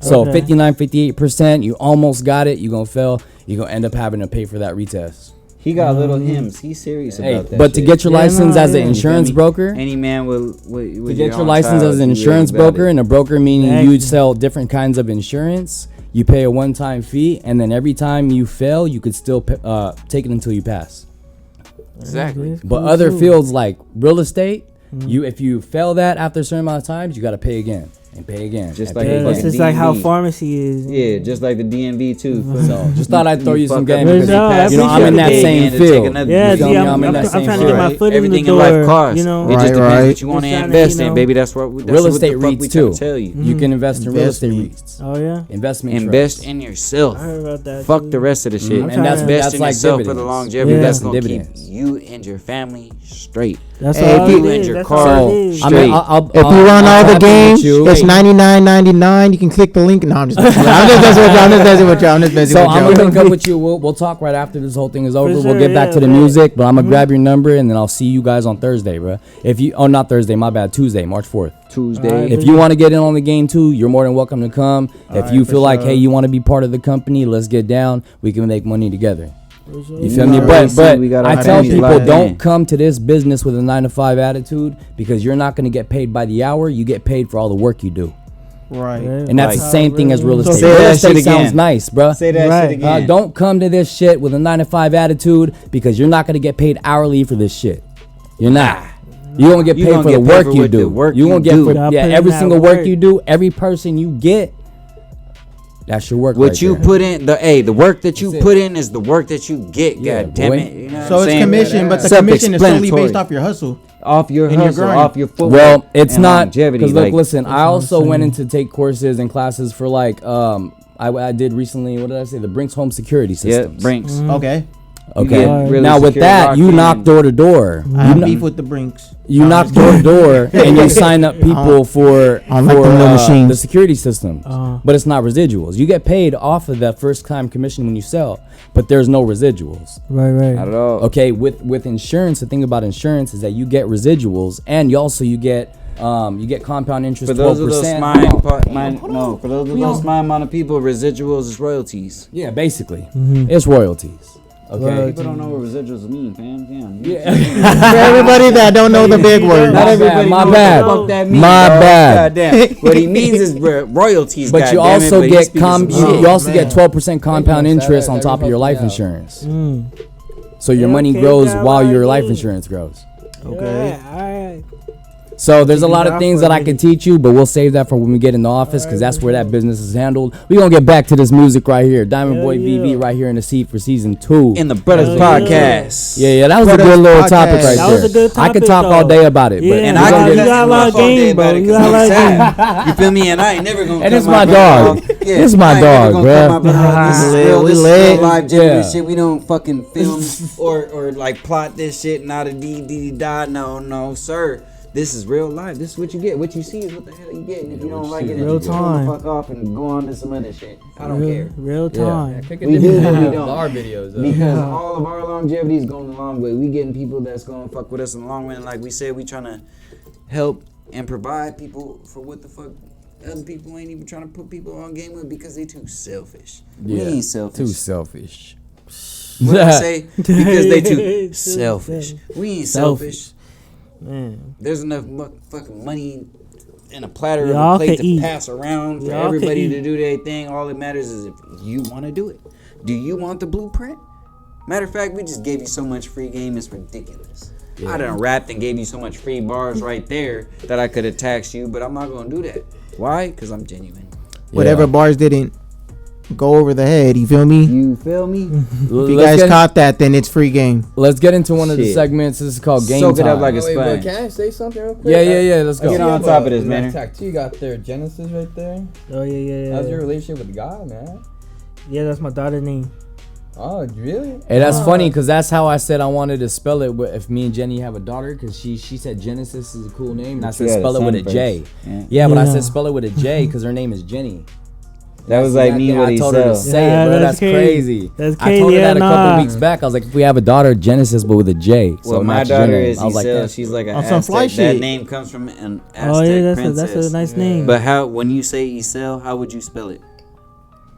So Okay. 59, 58%, you almost got it, you're going to fail, you're going to end up having to pay for that retest. He got little hymns. He's serious Hey, about that. but to shit. get your Yeah, license no, as an yeah. insurance You feel me? broker, Any man will. to get your license as an insurance broker, and a broker meaning you Exactly. sell different kinds of insurance, you pay a one-time fee, and then every time you fail, you could still take it until you pass. Exactly. But other fields like real estate, if you fail that after a certain amount of times, you got to pay again and pay again. Just and like pay Yeah, a that's again. just like how DMV. pharmacy is. Yeah, just like the DMV too. So just thought I'd throw you some fuck game up because No, I you know I'm in that appreciate same it. To take field. another- Yeah, You feel see, me? I'm I'm in that trying same to get my field. foot Everything in the in door. life costs. You know, It just depends Right. what you want to Just trying to, invest you in, know. baby. That's what. That's Real what estate the fuck we REITs trying to too. tell you. You can invest in real estate Investment. REITs, Oh yeah, investment Invest trusts. in yourself. I heard about that. Fuck too. the rest of the shit. I'm And trying that's to- Invest that's in like yourself for the dividends. longevity. Yeah. That's gonna Dividends. keep you and your family straight. That's Hey, all if it you- is. and your That's car- all it is. I mean, Straight. If you run all the games, it's $99.99. You can click the link. No, I'm just messing with you. I'm just messing So with I'm gonna you. link up with you. We'll talk right after this whole thing is over. sure, We'll get back yeah, to the man. music, but I'm gonna grab your number and then I'll see you guys on Thursday, bro. Not Thursday, my bad, Tuesday, March 4th. Tuesday. Alright. If you want to get in on the game too, you're more than welcome to come. If you feel like, hey, you want to be part of the company, let's get down. We can make money together. You feel me? already But see we got I our tell families people, locked don't in. come to this business with a 9-to-5 attitude because you're not going to get paid by the hour. You get paid for all the work you do. Right. And that's Like- the same thing as real estate. Say Real that estate shit sounds again. nice, bro. Say that Right. shit again. Don't come to this shit with a 9-to-5 attitude because you're not going to get paid hourly for this shit. You're not. You're going to get You paid gonna for get the paid work for you what the do. work You're you going to get do. for Gotta put in every that single work work. you do, every person you get. That's your work. What right you there. put in, the work that you That's it. put in is the work that you get. Yeah, God damn boy. it. You know what So I'm it's saying? commission, but the commission is solely Self-explanatory. based off your hustle. Off your and your hustle, grind. off your footwork. Well, it's and not longevity. because look, Like, listen. I also I'm went in saying. to take courses and classes for like I did recently. What did I say? The Brinks Home Security yeah, Systems. Brinks. Okay. Okay. get really Now with secure, that, locked you in. knock door to door. I have You, beef with the Brinks. you knock door to door and you sign up people for I don't like them little machines. the security system. But it's not residuals. You get paid off of that first time commission when you sell, but there's no residuals. Right, Not right. at all. Okay, with insurance, the thing about insurance is that you get residuals and you get compound interest. For those of 12%. those for those of those small amount of people, residuals is royalties. Yeah, basically, it's royalties. Okay. People don't know what residuals mean, fam. Damn. For everybody that don't know the big word. Not everybody My knows bad. what the fuck that means. My dog. bad. Goddamn. What he means is royalties. But you goddamn it, also but get he's speaking some you also man. get 12% compound you, interest Sarah. on top of your life Everybody insurance. Mm. So your Yeah, money okay, grows got while a lot your of life things. insurance grows. Okay. Yeah, all right. So there's a Keep lot it of things out that for I a can minute. teach you, but we'll save that for when we get in the office because that's where that business is handled. We're going to get back to this music right here. DiamondBoy Hell VV yeah. right here in the seat for season 2. In the Bruddaz Hell podcast. Yeah, that was Brothers a good little podcast. topic right That there. was a good I could topic, talk all though. day about it, but Yeah, And we're I gonna can you get- got a lot of game, bro. You got a lot of game. You feel me? And I ain't never gonna. And cut it's my brother dog. off. Yeah, This is my I ain't never dog, gonna bruh. cut my brother off. This is We real. lit, This we is real lit. live genuine Yeah. shit. We don't fucking film or like plot this shit. Not a D. No, sir. This is real life. This is what you get. What you see is what the hell you get. And if you don't like it, Real you turn time. the fuck off and go on to some other shit. I don't care. Real time. Pick We do, but we don't. our videos. Though. Because all of our longevity is going the long way. We getting people that's going to fuck with us in the long run. Like we said, we trying to help and provide people for what the fuck other people ain't even trying to put people on game with because they too selfish. We Yeah, ain't selfish. Too selfish. What did I say? Because they too selfish. We ain't selfish. Man. There's enough fucking money in a platter Y'all of a plate can to eat. pass around for Y'all can everybody to eat. do their thing. All that matters is if you want to do it. Do you want the blueprint? Matter of fact, we just gave you so much free game, it's ridiculous. I done rapped and gave you so much free bars right there that I could have taxed you, but I'm not going to do that. Why? Because I'm genuine. Whatever bars didn't go over the head, you feel me? You feel me? If you guys caught that, then it's free game. Let's get into one of the Shit. segments. This is called Game Soak it Time. up like a Wait, but sponge. can I say something real quick? Yeah, let's go. Get on top of this, man. Tattoo you got there, Genesis right there. Oh, yeah. How's your relationship with God, man? Yeah, that's my daughter's name. Oh, really? Hey, that's funny because that's how I said I wanted to spell it. If me and Jenny have a daughter, because she said Genesis is a cool name, and I But said you had spell a it with a son J. first. Yeah, but I Yeah. said spell it with a J because her name is Jenny. That was like me I what he told her to said. say Yeah, it, bro. that's That's crazy. That's I told her crazy, that a yeah, couple nah. weeks back. I was like, if we have a daughter, Genesis, but with a J. So Well, my match your daughter name. is I was like, Isel. that's- She's like an On some Aztec. fly That shit. name comes from an Aztec Oh, yeah, princess. that's a nice name. But how, when you say Isel, how would you spell it?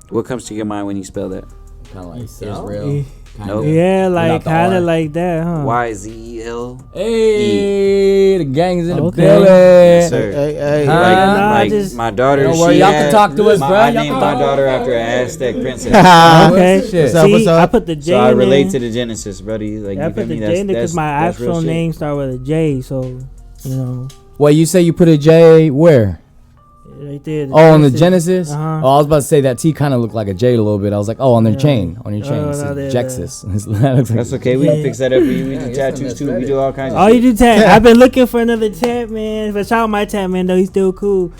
What comes to your mind when you spell that? kind of like Israel. Nope. Yeah, like Without the kind R. of like that, huh? YZEL. Hey, the gang's in the Okay. building. Yes, sir. Hey, Huh? Like, Nah, like just- my daughter, Don't worry, she y'all had- can talk to us, my- bro. I Y'all named can my talk. daughter after an Aztec princess. Okay. Shit. What's up, See, what's up? I put the J So I in relate there. to the Genesis, buddy. Like, Yeah, I you feel put the me? J in there because my that's real actual shit. name start with a J, so, you know, Well, you say you put a J where? right there. Oh, on the Genesis? Uh-huh. Oh, I was about to say that T kind of looked like a J a little bit. I was like, oh, on their chain. On your chain. Oh, It says no, there, Jexus. That looks like That's okay. We can fix that up for you. We do Yeah, tattoos that's too. We better. do all kinds of Oh, shit. you do tat. I've been looking for another tat, man. But shout out my tat, man, though. He's still cool.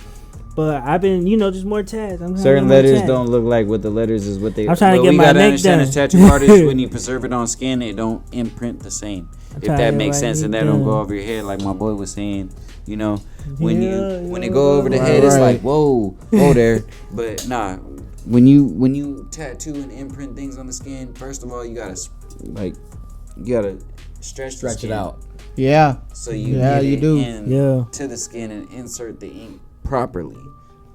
But I've been, just more tats. I'm trying to Certain get more letters tats. don't look like what the letters is what they. I'm trying to but get we my gotta neck understand done. as tattoo artists, when you preserve it on skin, it don't imprint the same. If trying that to makes get sense my and neck that don't go done. over your head, like my boy was saying, when Yeah, when it yeah, go over the right, head, it's right. like whoa there. But nah, when you tattoo and imprint things on the skin, first of all you gotta stretch the Stretch skin it out. Yeah. so you Yeah, get you it do. in Yeah. to the skin and insert the ink properly.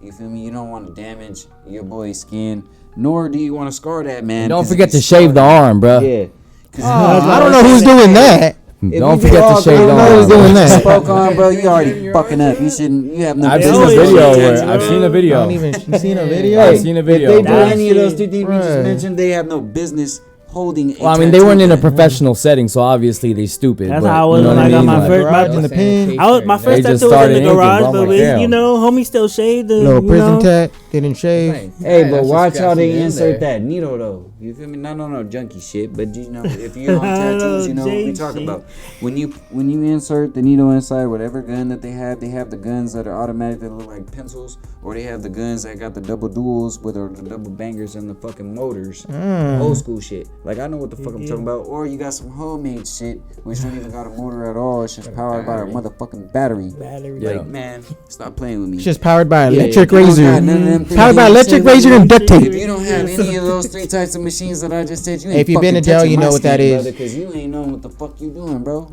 You feel me? You don't want to damage your boy's skin, nor do you want to scar that man. Don't 'cause forget if you to shave the scar arm, bro. him- Yeah. 'Cause I don't know who's doing that. Don't we do forget all to shave good the I was arm. doing that. Spoke on, bro. You already fucking up. You shouldn't. You have no I've They seen a always video show where that, I've bro. seen a I video. don't even. You seen a video? I've seen a If video. they do That any of those two shit. things we just Right. mentioned, they have no business holding. Well, I mean, they weren't in a professional setting, so obviously they stupid. That's but, how I was you know when what I got mean? my Like, first. Garage in the pen. My first They just tattoo was in started the inking, garage, bro. I'm but like, we, damn. homie still shaved. Little prison tat. Didn't shave. Hey, but watch how they insert that needle though. You feel me? No, junky shit. But if you're on tattoos, you know what we Jank talking shit. about. When you insert the needle inside whatever gun that they have the guns that are automatic that look like pencils, or they have the guns that got the double duals with or the double bangers and the fucking motors. Old school shit. Like I know what the fuck I'm talking about. Or you got some homemade shit which don't even got a motor at all. It's just powered by a motherfucking battery. Like man, stop playing with me. It's just powered by Yeah, electric you don't razor. got none of them things. Powered by electric razor and duct If tape. you don't have any of those three types of machines that I just said, you ain't If you've been fucking to jail, touching you my know what that skin, is. brother, cause you ain't knowing what the fuck you doing, bro.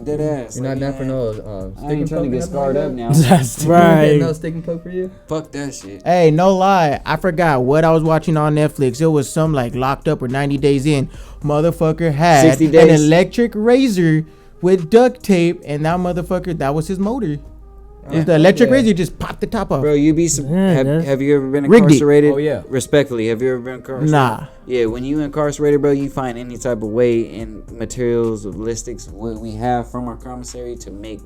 Dead ass. You're Like, not down for man, no I stick ain't and trying to poke get or scarred up nothing now. That's Right. No stick and poke for you? Fuck that shit. Hey, no lie. I forgot what I was watching on Netflix. It was some like Locked Up or 90 Days In. in. Motherfucker had 60 an days. electric razor with duct tape, and that motherfucker, that was his motor. Yeah. The electric razor just popped the top off. Bro, you be that's- have you ever been Rigged it. incarcerated? Oh, yeah. Respectfully, have you ever been incarcerated? Nah. Yeah, when you incarcerated, bro, you find any type of way in materials, ballistics, what we have from our commissary to make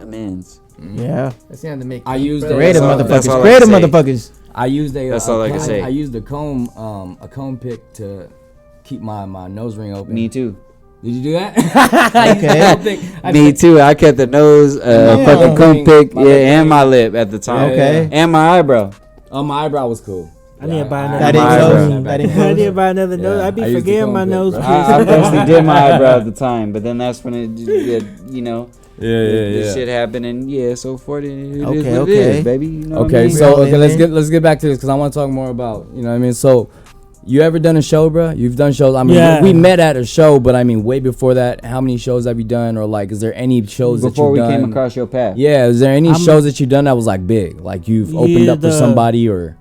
amends. Yeah. That's the end to make. I used bro. the- Creative all- that's all motherfuckers. I Creative say. motherfuckers. I used That's all I can say. I used a comb pick to keep my nose ring open. Me too. Did you do that? Okay. Me too. I kept the nose, fucking comb pick, My yeah, lip and ring. my lip at the time. Okay. And my eyebrow. Oh, my eyebrow was cool. I need to buy another That ain't nose. close. That ain't I close. need to buy another nose. Yeah, I be I used the forgetting comb my pick, nose bro. piece. I personally did my eyebrow at the time, but then that's when it, you know, Yeah, this shit happened, and yeah, so forth. It is what it Okay. is, baby. You know what I Okay, mean? so Real let's living. get back to this because I want to talk more about, you know what I mean. So, you ever done a show, bro? You've done shows. I mean, Yeah. we met at a show, but I mean, way before that, how many shows have you done, or like, is there any shows Before that we you've done? came across your path. Yeah, is there any I'm- shows that you've done that was like big, like you've opened Yeah, up for the- somebody, or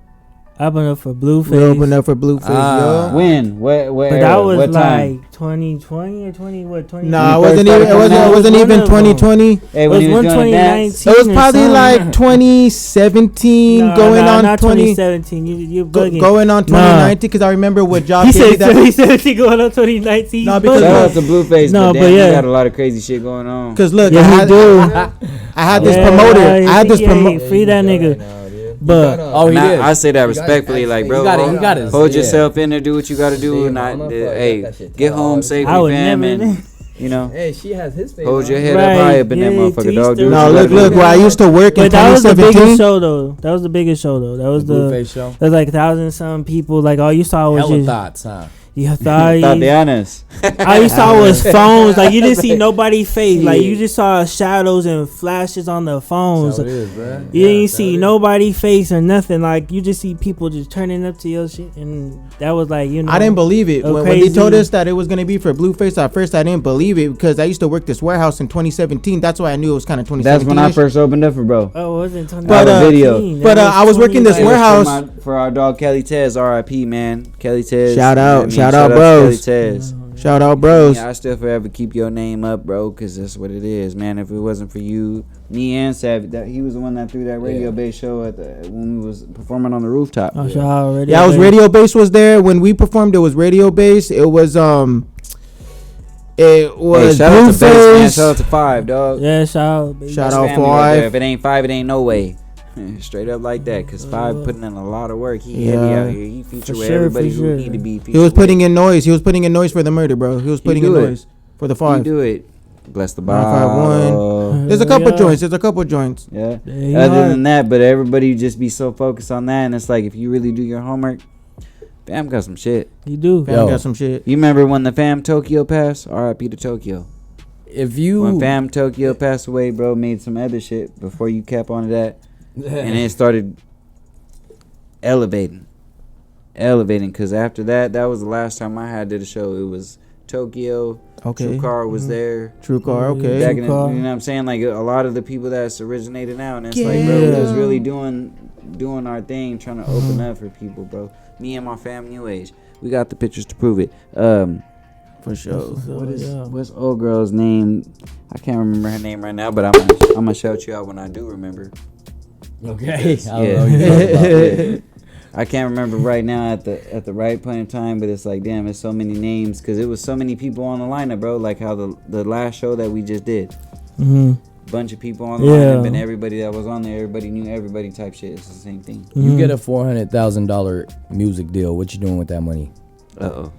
I been up for Blueface. We opened up for Blueface, Ah. yo. When? Where? But era? that was what time? like 2020 or 20 what? 20. Nah, it When you wasn't first even. It started wasn't. coming It out? wasn't One even of them. 2020. Hey, It when was he was doing 2019. dance. It was or probably something. like 2017 going on not 20. 2017. You bugging. Going on 2019 because I remember what job He gave me said that. 2017 going on 2019. Nah, because- Shout out bugging. to Blueface, No, but but damn, yeah. he got a lot of crazy shit going on. Because look, Yeah, he do. I had this Yeah, promoter. I had this yeah, promoter. free that nigga. But oh, he And did. I say that You respectfully, gotta- like, you bro, gotta- his- hold yeah. yourself in there, do what you gotta do, Stay and not, home, fuck, hey, that shit get tough. home I safely, would fam, never. and you know, Hey, she has his face. hold your on. head Right, up high up in that yeah, motherfucker, teach dog. Do them. what No, you look, gotta look. do. Where I used to work in But that was the 2017. biggest show though. That was the biggest show though. That was the. Blueface show. There's like 1,000 some people. Like all you saw was Hella just. thoughts, huh? You thought. Tatiana's. All you saw was phones. Like you didn't see nobody's face. Like you just saw shadows and flashes on the phones. That's how it is, bro. You didn't see nobody's face or nothing. Like you just see people just turning up to your shit, and that was like, you know. I didn't believe it Oh, when they crazy. told us that it was gonna be for Blueface. At first, I didn't believe it because I used to work this warehouse in 2017. That's why I knew it was kind of 2017. That's when I first opened up for bro. Oh, it wasn't 20. But, video. but, I was working this 20, like- warehouse. For our dog Kelly Tez, R.I.P. man, Kelly Tez. Shout you know out, what I mean? shout out, to bros. Kelly Tez. Shout out, bros. Yeah, I still forever keep your name up, bro, because that's what it is, man. If it wasn't for you, me and Sav, that he was the one that threw that radio-based show at when we was performing on the rooftop. Oh, shout out radio. Yeah, I was baby. Radio Base was there when we performed. It was Radio Base. It was Hey, Blueface. shout out to Bass, man. Shout out to Five, dog. Yeah, shout out. Baby. Shout That's out family right there. Five. If it ain't Five, it ain't no way. Straight up like that, because Five putting in a lot of work. He heavy Yeah. out here. He feature For with sure, everybody for who sure. need to be featured. He was putting with. in noise. He was putting in noise for the murder, bro. He was putting in do it. noise for the He five. do it. Bless the 951. bottle. There's a couple Yeah. joints. There's a couple joints. Yeah. Yeah, he Other hard. than that, but everybody just be so focused on that, and it's like if you really do your homework, Bam got some shit. You do. Fam Yo. got some shit. You remember when the Fam Tokyo passed? R.I.P. to Tokyo. If you When Fam Tokyo passed away, bro, made some other shit before you kept on to that, and it started elevating, because after that was the last time I did a show. It was Tokyo. Okay. True Car was there. True car. Okay. Back in the, you Car. know what I'm saying? Like a lot of the people that's originated now, and it's like, bro, we was really doing our thing, trying to open up for people, bro. Me and my fam new age. We got the pictures to prove it. For sure. What's old girl's name? I can't remember her name right now, but I'm gonna shout you out when I do remember. okay, I don't Yeah. know what you're talking about. Yeah. I can't remember right now at the right point in time, but it's like, damn, there's so many names because it was so many people on the lineup, bro. Like how the last show that we just did, Mm-hmm. bunch of people on the Yeah. lineup, and everybody that was on there, everybody knew everybody type shit. It's the same thing. You get a $400,000 music deal. What you doing with that money? Uh-oh.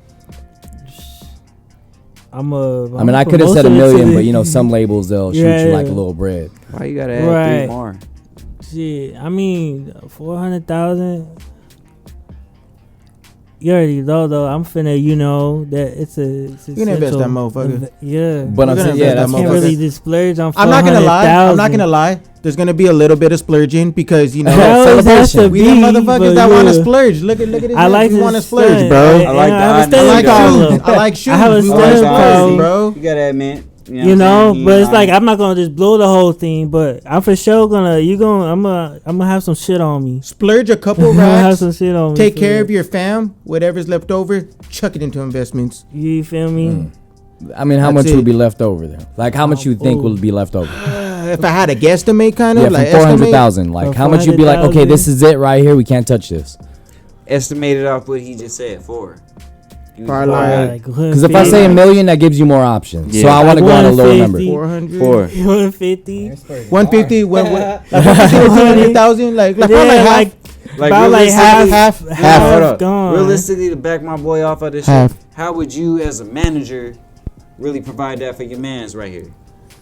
I mean, I could have said $1 million, but you know, some labels they'll shoot you like a little bread. Why you gotta add Right. 3 more? Shit, I mean, 400,000. You already know though. I'm finna, you know, that it's a. You can invest that motherfucker. Yeah, But I'm We're saying, gonna yeah, invest that's that can't motherfucker. really just splurge on. I'm not gonna lie. I'm not 400,000. gonna lie. There's gonna be a little bit of splurging because you know That always has to we be, the motherfuckers but that want to yeah. splurge. Look at this. I like want to this splurge, stunt. bro. I like I the have a honesty. I stunt like problem. shoes. I like shoes. I have a We wanna stunt splurge, problem. bro. You gotta admit, You know, but it's like I'm not gonna just blow the whole thing, but I'm for sure I'm gonna have some shit on me. Splurge a couple I'm gonna have racks. some shit on me. Take for care real. of your fam. Whatever's left over, chuck it into investments. You feel me? I mean, how That's much it. would be left over there? Like, how much you think will be left over? If I had a guesstimate, kind of Yeah, like from estimate, 400,000. Like, For how much you'd be like? Okay, 400,000? this is it right here. We can't touch this. Estimated off what he just said for. Probably like Because if I say $1 million, that gives you more options. So Yeah. I want to go on a lower 150. number. 400, 150. 150, 200,000, like probably Yeah, half. about like half Hold up. gone. Realistically, to back my boy off of this Half. shit, how would you as a manager really provide that for your mans right here?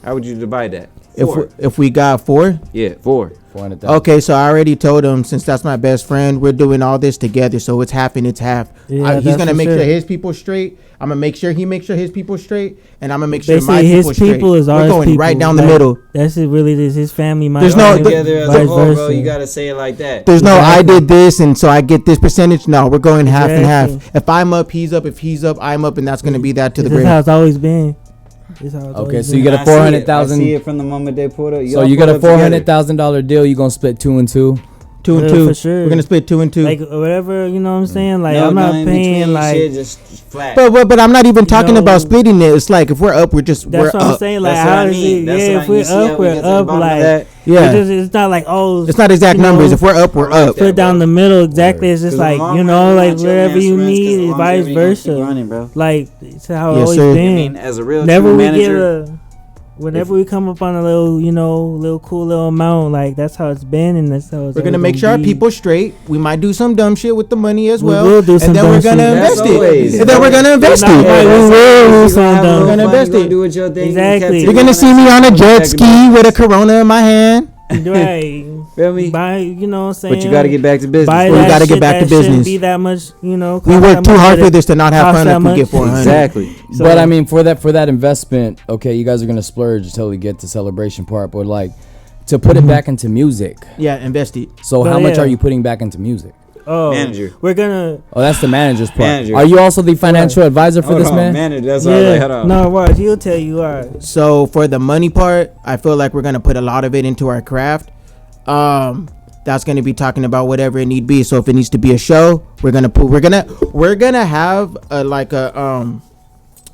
How would you divide that? If we got 4, Yeah, 4. 400,000. okay. So I already told him, since that's my best friend, we're doing all this together. So it's half and it's half. Yeah, He's that's gonna for make sure. sure his people straight. I'm gonna make sure he makes sure his people straight, and I'm gonna make sure Basically, my his people straight. people is We're ours going people. right down the Like, middle. That's it. Really, is his family. There's no- Together as a vice whole, bro. versa. You gotta say it like that. There's no I Exactly. did this and so I get this percentage. No, we're going half and half. Exactly. If I'm up, he's up. If he's up, I'm up, and that's gonna be that to the This is how grave. it's always been. This is how it's Okay, always so been. you get a I see it. 400,000. I see it from the moment they pulled up. So you got a $400,000 deal. You gonna split 2 and 2. 2 and Yeah, 2. for sure. We're gonna split 2 and 2. Like whatever, you know what I'm saying? Like No, I'm not in paying between like shit, just flat. but I'm not even talking know, about splitting it. It's like if we're up, we're just that's we're what I'm up. saying. Like That's what how I is mean. it? That's Yeah, what if I- you we're see how up, we we're get to the up. bottom of Like that? Yeah, it's not like it's not exact you know, numbers. If we're up, we're up. that, put down bro. the middle. Exactly. It's just Because in like the you long know, run, like want your whatever man's you friends, 'cause need, the is vice longevity gonna keep versa. running, bro. Like it's how Yes, it's always sir. I been. mean, as a real Whenever true we manager, get whenever we come up on a little, you know, little cool little amount, like that's how it's been, and that's how it's We're gonna always make sure our be. people straight. We might do some dumb shit with the money as We well, will do and some then we're dumb gonna shit. invest That's always- it. And then we're gonna invest Not it. like we will do some dumb. We're gonna invest you it. gonna do with your thing. Exactly. You're gonna see me on a jet ski with a Corona in my hand. Right. Feel me? Buy, you know what I'm saying? But you gotta get back to business. Buy We that gotta get shit back to that shouldn't business. Be that much, you know. We cost work that too much, hard but for it this to not have costs fun that if we get much. 400. Exactly. So- But I mean, for that investment, okay, you guys are gonna splurge until we get to celebration part. But like, to put it back into music. Yeah, invest it. So But how much yeah. are you putting back into music? Oh, Manager. We're gonna. Oh, that's the manager's part. Manager. Are you also the financial advisor for Hold this on, man? manager. That's all right. Hold Yeah. on. No, watch. He'll tell you. All right. So for the money part, I feel like we're gonna put a lot of it into our craft. That's gonna be talking about whatever it need be. So if it needs to be a show, we're gonna have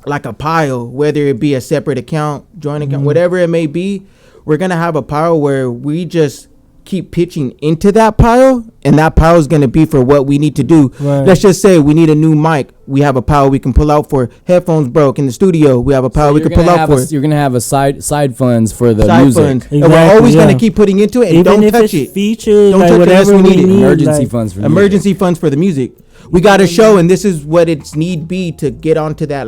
like a pile, whether it be a separate account, joint account, whatever it may be. We're gonna have a pile where we just keep pitching into that pile, and that pile is gonna be for what we need to do. Right. Let's just say we need a new mic. We have a pile we can pull out for. Headphones broke in the studio. We have a pile we You're can pull gonna out have for. you're gonna have a side funds for the Side music. funds. And we're Exactly, always yeah. gonna keep putting into it, and Even don't if touch it's it. features, Don't like touch it unless whatever we we need it. need, Emergency like, funds for music. Emergency funds for the music. We got a show, and this is what it's need be to get onto that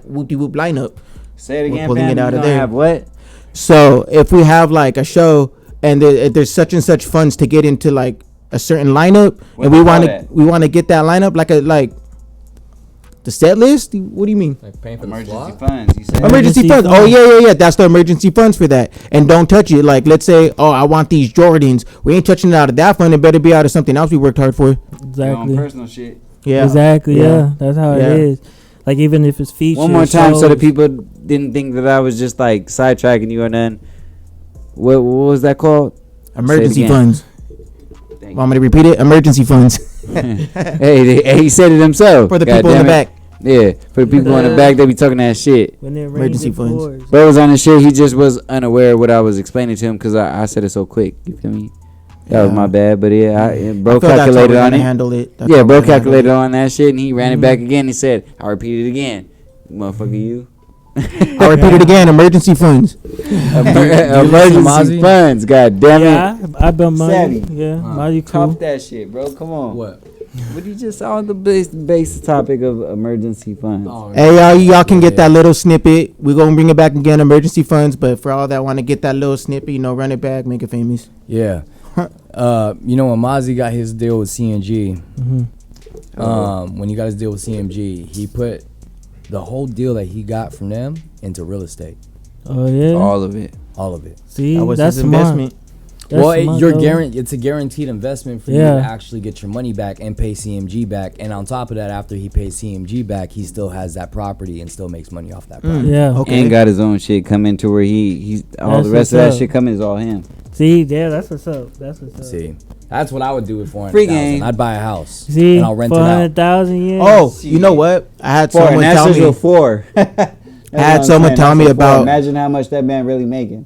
whoop-de-whoop lineup. Say it We're again, pulling fam. it out You of gonna there. have what? So if we have like a show and there's such and such funds to get into like a certain lineup, What and we they call want that? to get that lineup like the set list. What do you mean? Like paying for the Emergency slot? funds. You said. Emergency funds. Oh yeah. That's the emergency funds for that. And don't touch it. Like let's say, oh, I want these Jordans. We ain't touching it out of that fund. It better be out of something else we worked hard for. Your own Exactly. personal shit. Yeah. Exactly. Yeah. Yeah. That's how Yeah. it is. Like even if it's features. One more time, so the shows, people didn't think that I was just like sidetracking you or nothing. What was that called? Emergency again. funds. Thank Want me to repeat it? Emergency funds Hey, he said it himself. for the God people in damn the it. back. Yeah, for the people in the back, they be talking that shit. when it Emergency rains, it funds. pours. Bro was on the shit. He just was unaware of what I was explaining to him because I said it so quick. You feel me? That was Yeah. my bad. But yeah, bro I feel that's how calculated we're on gonna it. handle it. That's Yeah, how bro we're gonna handle calculated it. on that shit, and he ran it back again. He said, "I repeat it again, motherfucker, you." I repeat it again. Emergency funds. Emergency Mozzie? funds. God damn it. Yeah, I built money. Savvy. Yeah, money cool. Top that shit, bro. Come on. What? What you just saw on the base topic of emergency funds. Oh, Hey y'all can get that little snippet. We're gonna bring it back again, emergency funds. But for all that want to get that little snippet, run it back, make it famous. Yeah. You know when Mozzie got his deal with CMG, when he got his deal with CMG, he put the whole deal that he got from them into real estate. Oh yeah. All of it. All of it. See, That was that's his smart. investment. Well, a month, you're though. it's a guaranteed investment for you to actually get your money back and pay CMG back. And on top of that, after he pays CMG back, he still has that property and still makes money off that property. Yeah. Okay. And got his own shit coming to where he's all That's the rest of what's that up. shit coming is all him. See, yeah, that's what's up. That's what's up. See, that's what I would do with Free game. $400,000. I'd buy a house See, and I'll rent it out. 400,000. Yeah. Oh, you know what? I had Four, and someone that's tell just me. with four. I had someone tell me about Imagine how much that man really making.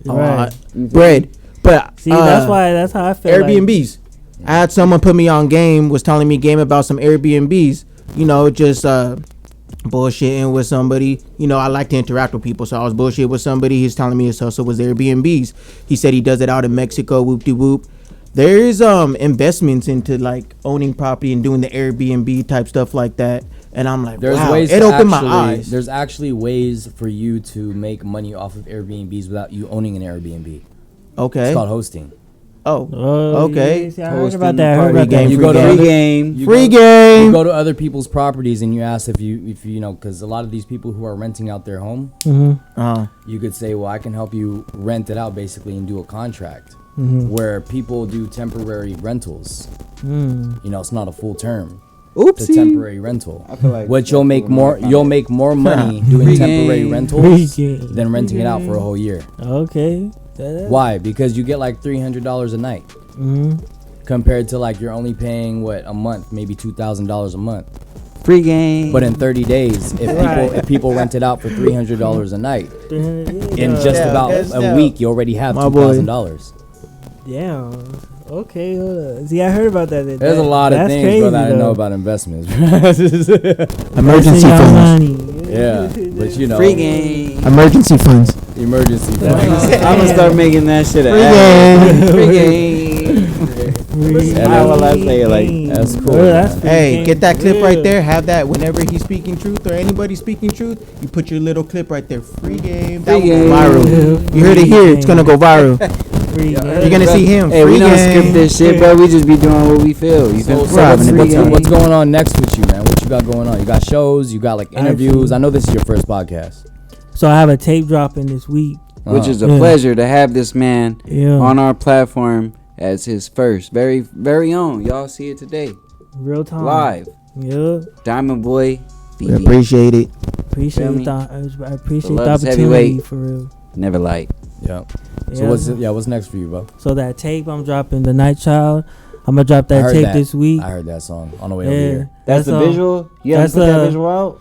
Right. bread, but See, that's how I feel. Airbnbs. I had someone put me on game, was telling me game about some Airbnbs. You know, just bullshitting with somebody. You know, I like to interact with people, so I was bullshitting with somebody. He's telling me his hustle was Airbnbs. He said he does it out in Mexico. Whoop de whoop. There's investments into like owning property and doing the Airbnb type stuff like that. And I'm like, There's wow, ways it to opened my actually- eyes. There's actually ways for you to make money off of Airbnbs without you owning an Airbnb. Okay. It's called hosting. Oh, Oh, okay. yeah, see, I heard Hosting about that. I heard party about that. game, You free go to game. other- Free game. You Free go- game. You go to other people's properties and you ask if you know, because a lot of these people who are renting out their home, you could say, well, I can help you rent it out basically and do a contract where people do temporary rentals. You know, it's not a full term. It's a Oopsie. temporary rental. I feel like Which you'll make more money doing Free temporary game. rentals Free game. than renting it out for a whole year. Okay. Why? Because you get like $300 a night compared to like you're only paying what a month, maybe $2,000 a month. Free game. But in 30 days, if people rent it out for $300 a night, in just Yeah, about that's a dope. week, you already have My boy. $2,000. Damn. Okay, hold up. See, I heard about that. There's a lot of That's things, crazy, bro, that I know though. about investments. Emergency Y'all funds. money. Yeah, but you know, Free game. Emergency funds. emergency funds. I'm gonna start making that shit. Free game. Free game. How will I say it like? That's cool, Oh, that's man. free Hey, game get that for clip real. right there. Have that whenever he's speaking truth or anybody speaking truth. You put your little clip right there. Free game. That will game. go viral. You heard it here. It's gonna go viral. Free game. You're gonna see him. Hey, we Free don't game. script this shit, bro. We just be doing what we feel. You So, feel what's going on next with you, man? What you got going on? You got shows, you got like interviews. I know this is your first podcast. So I have a tape dropping this week. Which is a Yeah. pleasure to have this man Yeah. on our platform as his first, very, very own. Y'all see it today, Real time. live. Yeah. DiamondBoy We VV. appreciate it. Appreciate Feel me? I appreciate the Beloved's opportunity heavyweight. for real. Never light. Yeah. So Yeah. what's next for you, bro? So that tape I'm dropping, The Night Child. I'm gonna drop I that heard tape that. this week. I heard that song on the way over Yeah. here. That's the visual. You haven't that's put that a- visual out.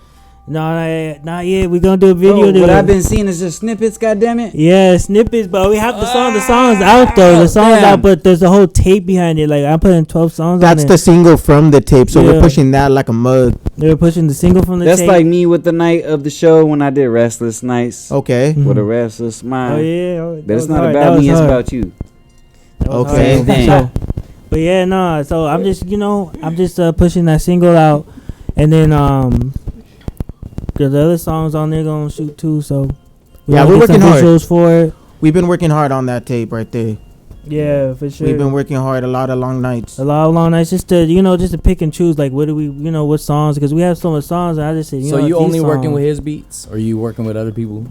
No, not yet. We're gonna do a video. Bro, to what it. I've been seeing is just snippets. Goddammit. Yeah, snippets, but we have the song. The song's out though. The song's damn. out, but there's a whole tape behind it. Like I'm putting 12 songs That's on the it. single from the tape, so we're Yeah. pushing that like a mug. They're pushing the single from the That's tape. like me with the night of the show when I did Restless Nights Okay. with a restless Oh mind. yeah, But it's not about me. It's about you. Okay. Hard. Dang. So, but yeah, no. So I'm just, pushing that single out, and then the other songs on there gonna shoot too. So Yeah, gonna we're get some working hard. visuals for it. We've been working hard on that tape right there. Yeah, for sure. We've been working hard, a lot of long nights. a lot of long nights just to just to pick and choose, like what do we what songs, because we have so much songs, and I just said So you these only working songs- with his beats, or you working with other people?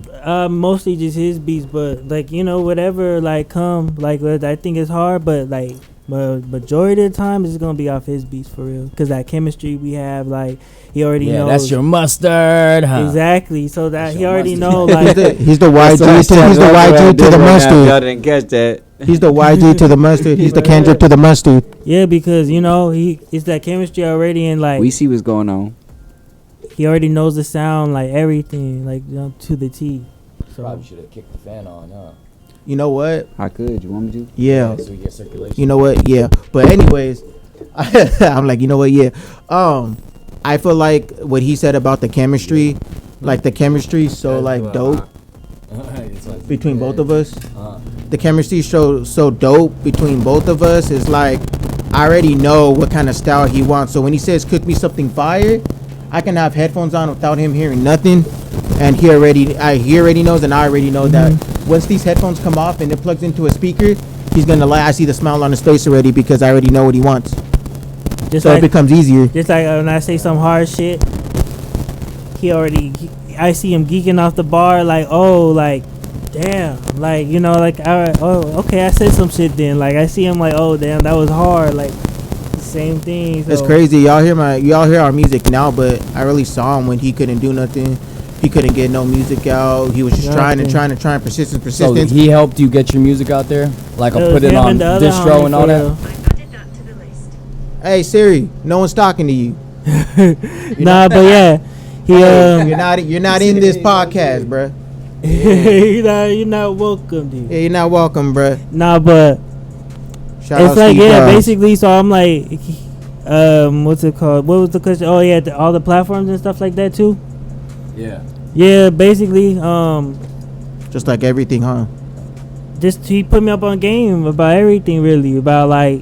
mostly just his beats, but like whatever like come like what I think is hard, but like majority of the time it's gonna be off his beats for real, because that chemistry we have, like he already Yeah, knows. that's your mustard, huh? Exactly, so that he your already mustard. know He's like the, he's the YG to the mustard. Y'all didn't catch that. He's the YG to the mustard. He's the Kendrick to the mustard. yeah, because it's that chemistry already, and like We see what's going on. he already knows the sound, like everything, like to the T. So Probably should have kicked the fan on, huh? You know what? I could. You want me to? Yeah. So we get circulation. You know what? Yeah. But anyways, I'm like, you know what? Yeah. I feel like what he said about the chemistry, like the chemistry, so like dope It's like- between both of us. Uh, The chemistry so dope between both of us is like, I already know what kind of style he wants. So when he says cook me something fire, I can have headphones on without him hearing nothing, and he already knows, and I already know that once these headphones come off and it plugs into a speaker, he's gonna lie. I see the smile on his face already because I already know what he wants. just So like it becomes easier. Just like when I say some hard shit, I see him geeking off the bar, like, oh, like, damn, like, you know, like, all right, oh, okay, I said some shit then. Like, I see him like, oh, damn, that was hard. Like, same thing. So. It's crazy. Y'all hear our music now, but I really saw him when he couldn't do nothing. He couldn't get no music out. He was just trying, persistence. So he helped you get your music out there? Like, I'll put it on distro and all that? Hey, Siri, no one's talking to you. Nah, but yeah. He, you're not in this podcast, bruh. you're not welcome, dude. Yeah, you're not welcome, bruh. Nah, but Shout it's out like, Steve yeah, Jobs. basically, so I'm like, what's it called? What was the question? Oh, yeah, all the platforms and stuff like that, too? Yeah. Yeah, basically, Just like everything, huh? just he put me up on game about everything, really, about, like,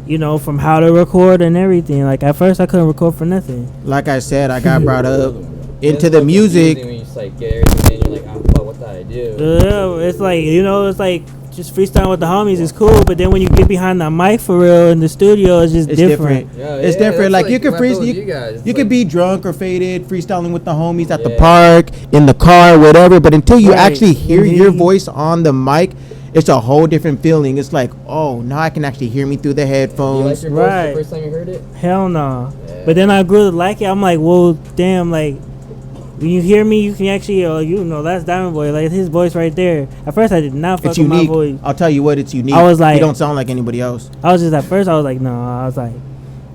you know, from how to record and everything. Like, at first, I couldn't record for nothing. Like I said, I got brought up into the music. When you just like get everything in, you're like, oh fuck, what did I do? Yeah, it's like, you know, it's like just freestyling with the homies is cool, but then when you get behind the mic for real in the studio, it's just different. Yeah, It's yeah, different. that's Like, you can what I told freestyle. you guys. It's You like- could be drunk or faded, freestyling with the homies at the Yeah. park, in the car, whatever. But until you Right. actually hear your Mhm. voice on the mic, it's a whole different feeling. It's like, oh, now I can actually hear me through the You like headphones. your voice Right. the first time you heard it? Hell no. Yeah. But then I grew to like it. I'm like, well, damn, like, when you hear me, you can actually, you know, that's DiamondBoy, like his voice right there. At first, I did not fuck It's with my unique. voice. I'll tell you what, it's unique. I was like- you don't sound like anybody else. I was just, at first, I was like, no, I was like,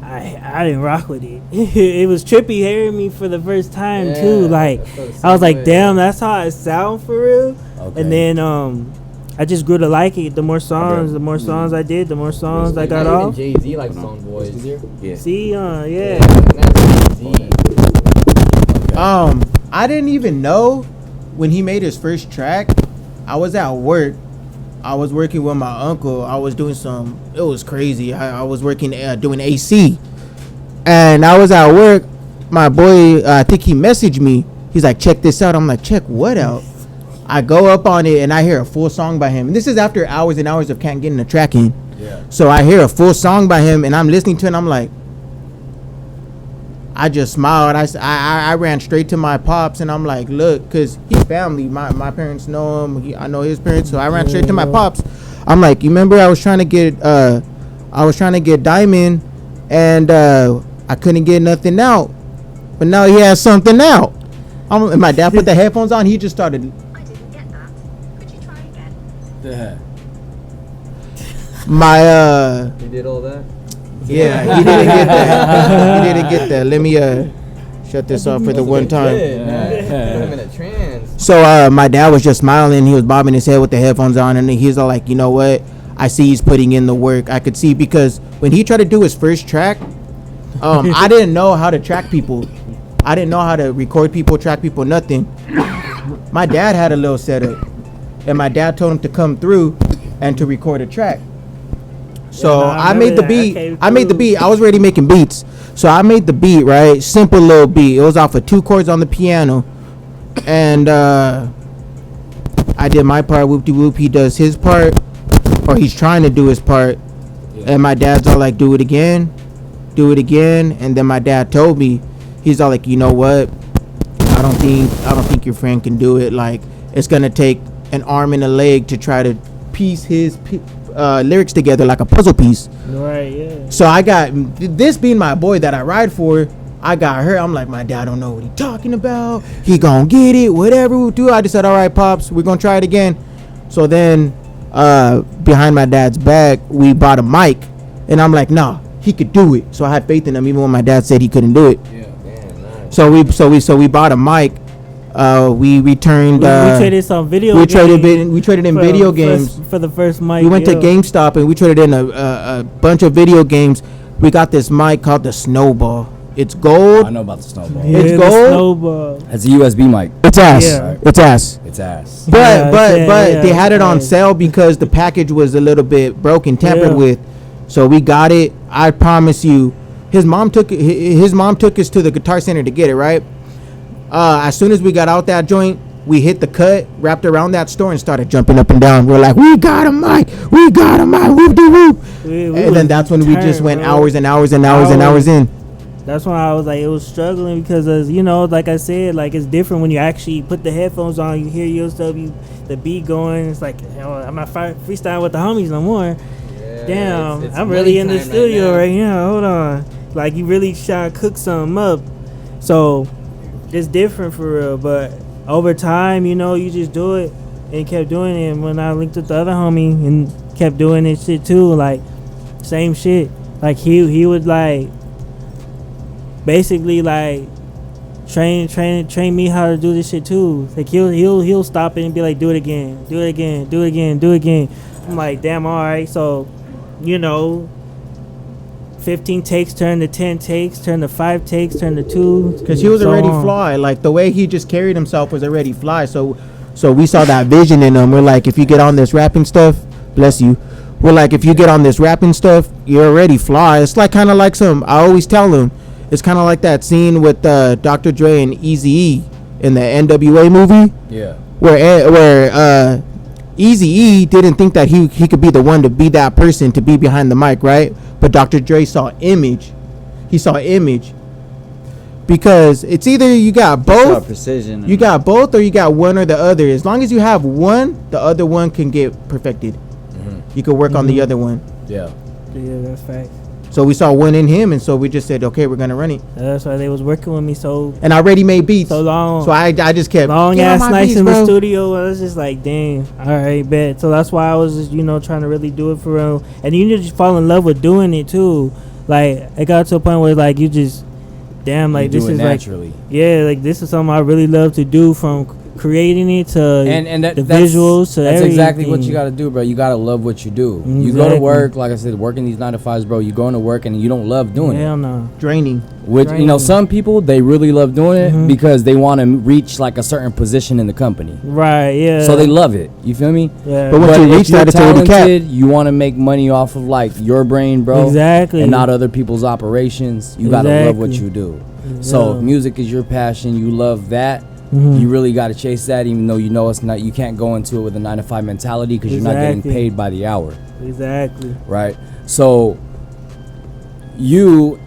I didn't rock with it. It was trippy hearing me for the first time, too. Yeah, Like, I felt the I was same like, way. damn, that's how I sound for real. Okay. And then, I just grew to like it. The more songs I did, the more songs I got Not off. even Jay-Z likes his own voice. Yeah. See, yeah. Yeah, that's Jay-Z. I didn't even know when he made his first track. I was at work. I was working with my uncle. I was doing it was crazy. I was working doing AC. And I was at work. My boy, I think he messaged me. He's like, check this out. I'm like, check what out? I go up on it and I hear a full song by him. And this is after hours and hours of can't getting the track in. Yeah. So I hear a full song by him and I'm listening to it and I'm like, I just smiled. I ran straight to my pops and I'm like, look, because he's family. My parents know him. I know his parents. So I ran straight to my pops. I'm like, you remember I was trying to get Diamond and I couldn't get nothing out. But now he has something out. And my dad put the headphones on. He just started. I didn't get that. Could you try again? Yeah. My He did all that? yeah, he didn't get that. He didn't get that. Let me shut this off for the one time. Good, man. Put him in a trance. So my dad was just smiling. He was bobbing his head with the headphones on, and he's all like, you know what? I see he's putting in the work. I could see, because when he tried to do his first track, I didn't know how to track people. I didn't know how to record people, track people, nothing. My dad had a little setup, and my dad told him to come through and to record a track. So Yeah, I I made the remember that. beat. Okay, I made the cool. beat. I was already making beats. So I made the beat, right? Simple little beat. It was off of 2 chords on the piano. And I did my part, whoop de whoop. He does his part, or he's trying to do his part. And my dad's all like, do it again. And then my dad told me, he's all like, you know what? I don't think your friend can do it. Like, it's gonna take an arm and a leg to try to piece his lyrics together like a puzzle piece. Right, yeah. So I got this being my boy that I ride for. I got her. I'm like, my dad don't know what he talking about. He gonna get it. Whatever we do. I just said, all right, pops, we're gonna try it again. So then, behind my dad's back, we bought a mic, and I'm like, nah, he could do it. So I had faith in him, even when my dad said he couldn't do it. Damn, nice. So we bought a mic. We returned. We traded some video. We traded games we traded in for video the games. for the first mic. We went to yeah. GameStop and we traded in a bunch of video games. We got this mic called the Snowball. It's gold. I know about the snowball. Yeah, It's the gold. Snowball. It's a USB mic. It's ass. Yeah. It's ass. It's ass. But Yeah, but they had it on nice. sale because the package was a little bit broken, tampered Yeah. with. So we got it. I promise you, his mom took us to the Guitar Center to get it, right? As soon as we got out that joint, we hit the cut, wrapped around that store, and started jumping up and down. We're like, we got a mic, whoop de whoop. We And then that's when we just turned, went bro. hours and hours and hours and hours in. That's why I was like, it was struggling because, as you know, like I said, like it's different when you actually put the headphones on, you hear your stuff, the beat going. It's like, you know, I'm not freestyling with the homies no more. Yeah, Damn, it's I'm really in the money time studio now. right now. Hold on, like you really trying to cook something up. So it's different for real. But over time, you know, you just do it and kept doing it. And when I linked with the other homie and kept doing this shit too, like same shit. Like he would like basically like train me how to do this shit too. Like he'll stop it and be like, do it again. I'm like, damn, all right. So, you know, 15 takes turn to 10 takes, turn to 5 takes, turn to 2. Because he was already fly. Like the way he just carried himself was already fly. So we saw that vision in him. We're like, if you get on this rapping stuff, bless you. We're like, if you get on this rapping stuff, you're already fly. It's like kind of like I always tell him, it's kind of like that scene with Dr. Dre and Eazy-E in the NWA movie. Yeah. Where Eazy-E didn't think that he could be the one to be that person to be behind the mic, right? But Dr. Dre saw image. He saw image. Because it's either you got both, precision. you got both, or you got one or the other. As long as you have one, the other one can get perfected. You could work on the other one. Yeah. Yeah, that's facts. So we saw one in him, and so we just said, okay, we're gonna run it. That's why they was working with me so And I already made beats, so long. so I just kept Long "Get on ass my nights beats, in the bro." studio. I was just like, dang, all right, bet. So that's why I was just, you know, trying to really do it for real. And you just fall in love with doing it too. Like it got to a point where like you just, damn, like You this do it is naturally. like, yeah, like this is something I really love to do, from creating it to And the that's, visuals to that's everything. exactly what you got to do, bro. You got to love what you do. You go to Exactly. work, like I said, working these 9 to 5s, bro. You going to work and you don't love doing Hell it. no. Draining. Which, you know, Draining. some people, they really love doing it Mhm. because they want to reach like a certain position in the company. Right, yeah. So they love it. You feel me? Yeah. But once you if reach you're that, it's already capped. talented, you want to make money off of like your brain, bro. Exactly. And not other people's operations. You got to love what Exactly. you do. So if music is your passion, you love that. Mhm. You really got to chase that, even though you know it's not. You can't go into it with a 9 to 5 mentality because you're not getting Exactly. paid by the hour, Exactly. right? So you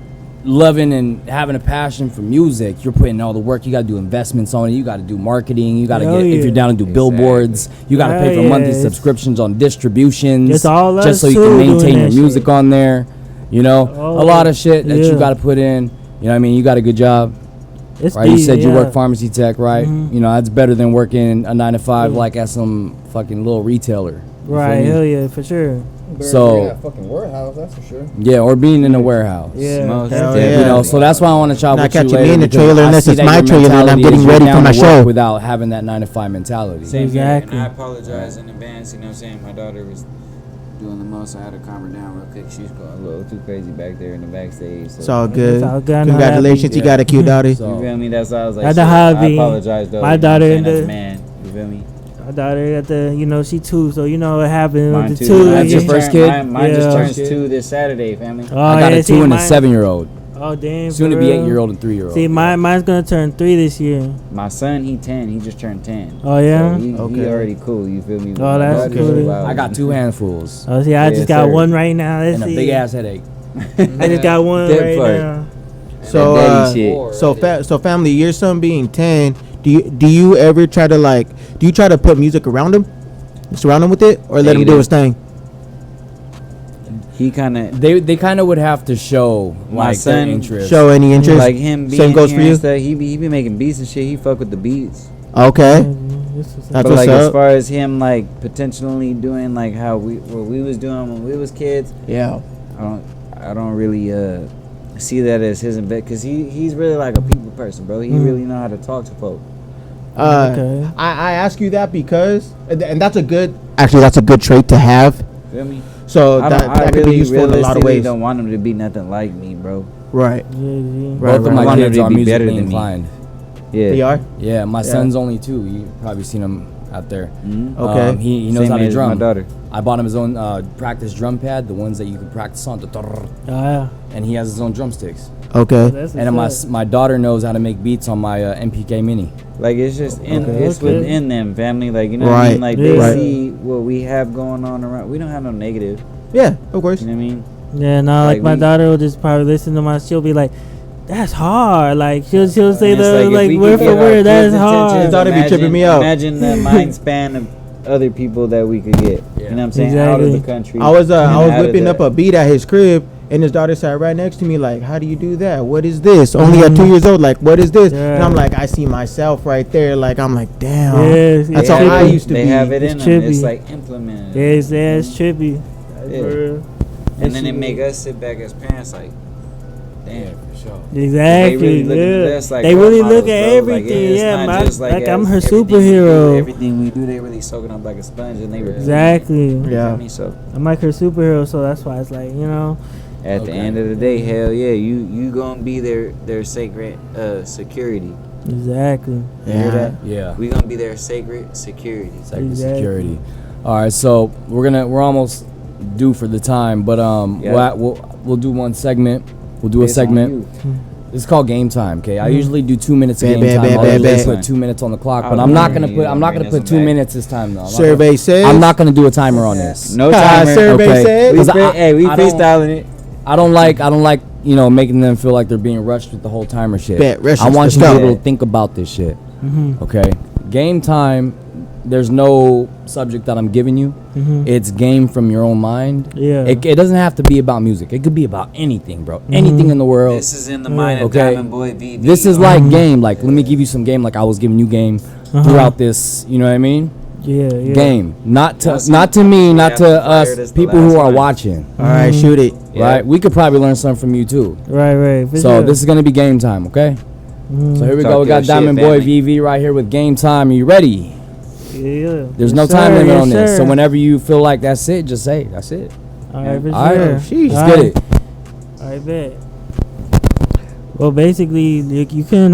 loving and having a passion for music, you're putting all the work. You got to do investments on it. You got to do marketing. You got to Hell get if yeah. you're down to do billboards. You got to pay for Hell monthly yeah. subscriptions on distributions, It's all us just so you too can doing maintain your that music shit. on there. You know, Oh, a lot of shit that you yeah. got to put in. You know what I mean? You got a good job. It's Right, you deep, said you yeah. work pharmacy tech, right? Mhm. You know, that's better than working a 9 to 5 Yeah. like at some fucking little retailer. You feel Right, me? hell yeah, for sure. So- that fucking warehouse, that's for sure. Yeah, or being in a warehouse. Yeah. Most Hell definitely. yeah. You know, so that's why I want to chat Not with you catching me later. in the because trailer I unless see it's that my your trailer and I'm mentality getting is you're ready for down my to work show. without having that 9 to 5 mentality. Same Exactly. here, and I apologize in advance. You know what I'm saying? My daughter was doing the most. I had to calm her down real quick. She's going a little too crazy back there in the backstage. So. It's all good. It's all good. I know Congratulations, you happy. got a cute daughter. You feel me? That's why I was like, At the shit, I hobby, apologize though. my you know what I'm daughter saying? in That's the- a man. You feel me? My daughter at the, you know, she 2, so you know what happened Mine with the too. 2. Mine That's your just first turned- kid? Mine just Yeah. turns 2 this Saturday, family. Oh, I got yeah, a see, 2 and a mine- 7-year-old. Oh, damn. Soon to for be real. 8-year-old and 3-year-old. See, mine's going to turn 3 this year. My son, he 10. He just turned 10. Oh, yeah? So he Okay. already cool. You feel me? Oh, that's My daughter's cool. wild. I got 2 handfuls Oh, see, I Yes, just got sir. one right now. Let's and a see. big ass headache. I just got one That right part. now. So, That daddy shit. so family, your son being 10, do you ever try to do you try to put music around him, surround him with it, or let him do Negative. his thing? He kind of They kind of would have to show My like son their interest. Show any interest? like him being Same goes here for and you. stuff, he be making beats and shit. He fuck with the beats. Okay, This is- that's But what's like as up. far as him like potentially doing like how what we was doing when we was kids, Yeah. I don't really see that as his invest because he's really like a people person, bro. He really know how to talk to folk. Okay. I ask you that because, and that's a good trait to have. Feel me? So I that could be useful in a lot of realistically ways. don't want him to be nothing like me, bro. Right. Yeah, yeah. Right, Both of right. my I want him kids to are be musically better than me. inclined. Yeah. They are. Yeah, my son's only 2. You probably seen him out there. Mhm. Okay. He knows Same how to age as drum. my daughter. I bought him his own practice drum pad, the ones that you can practice on, Oh, yeah. and he has his own drumsticks. Okay. That's And what's my up. daughter knows how to make beats on my MPK Mini. Like it's just Okay. it's Okay. within them, family. Like you know what I Right. mean. Like Yeah. they Right. see what we have going on around. We don't have no negative. Yeah, of course. You know what I mean? Yeah, no, like Like my we- daughter will just probably listen to my. She'll be like, that's hard. Like she'll say And it's the if like we word could for get our word. That's kids' hard. attention, Thought it'd be tripping me out. Imagine the mind span of other people that we could get. You know what I'm saying? Out of the Exactly. country. I was and out of whipping the- up a beat at his crib, and his daughter sat right next to me like, how do you do that? What is this? Only at 2 years old, like, what is this? Yeah. And I'm like, I see myself right there. Like, I'm like, damn. Yes, That's it's how I trippy. used to They be. have it in It's them. It's trippy. like implemented. Yeah, it's trippy. Yeah. For real. And then it make us sit back as parents like, damn. Exactly. They really look yeah. at us like they role really models, look at bro. everything. Like, it's yeah, not just like I'm as her everything we do, superhero. everything we do, they really soaking up like a sponge, and they were Exactly. You Yeah. feel me? So I'm like her superhero, so that's why it's like, you know. at the end of the day, hell yeah, you gonna be their sacred security. Exactly. You hear that? Yeah. We gonna be their sacred security. Sacred Exactly. security. All right, so we're almost due for the time, but Yeah. we'll do one segment. We'll do a Based on segment. you. It's called Game Time. Okay, I usually do 2 minutes of Bad, Game bad, Time. bad, I'll bad, usually bad. put 2 minutes on the clock, I but was I'm not wondering gonna you put gonna I'm not bring gonna this put 2 one back. minutes this time though. Survey says. I'm not gonna do a timer on this. No timer. Survey Okay. says. We Because we I don't- freestyling it. I don't like making them feel like they're being rushed with the whole timer shit. Bet, rush I us, want let's you to be go. able to think about this shit. Mm-hmm. Okay, Game Time. There's no subject that I'm giving you. Mm-hmm. It's game from your own mind. Yeah. It doesn't have to be about music. It could be about anything, bro. Anything in the world. This is in the mind of Okay. DiamondBoy VV. This is like game. Like, let me give you some game. Like I was giving you game throughout this. You know what I mean? Yeah. Game. Not to Awesome. not to me. Not Yeah, to fire us. this the People last who are line. watching. All right, shoot it. Yeah. Right. We could probably learn something from you too. Right. For So sure. this is gonna be game time. Okay. So here we Talk go. We got your shit, DiamondBoy family. VV right here with Game Time. Are you ready? Yeah. There's Yes, no time sir, limit yes, on this. sir. So whenever you feel like that's it, just say that's it. All right, for All right. sure. Sheesh. Let's get it. All right, bet. Well, basically, you can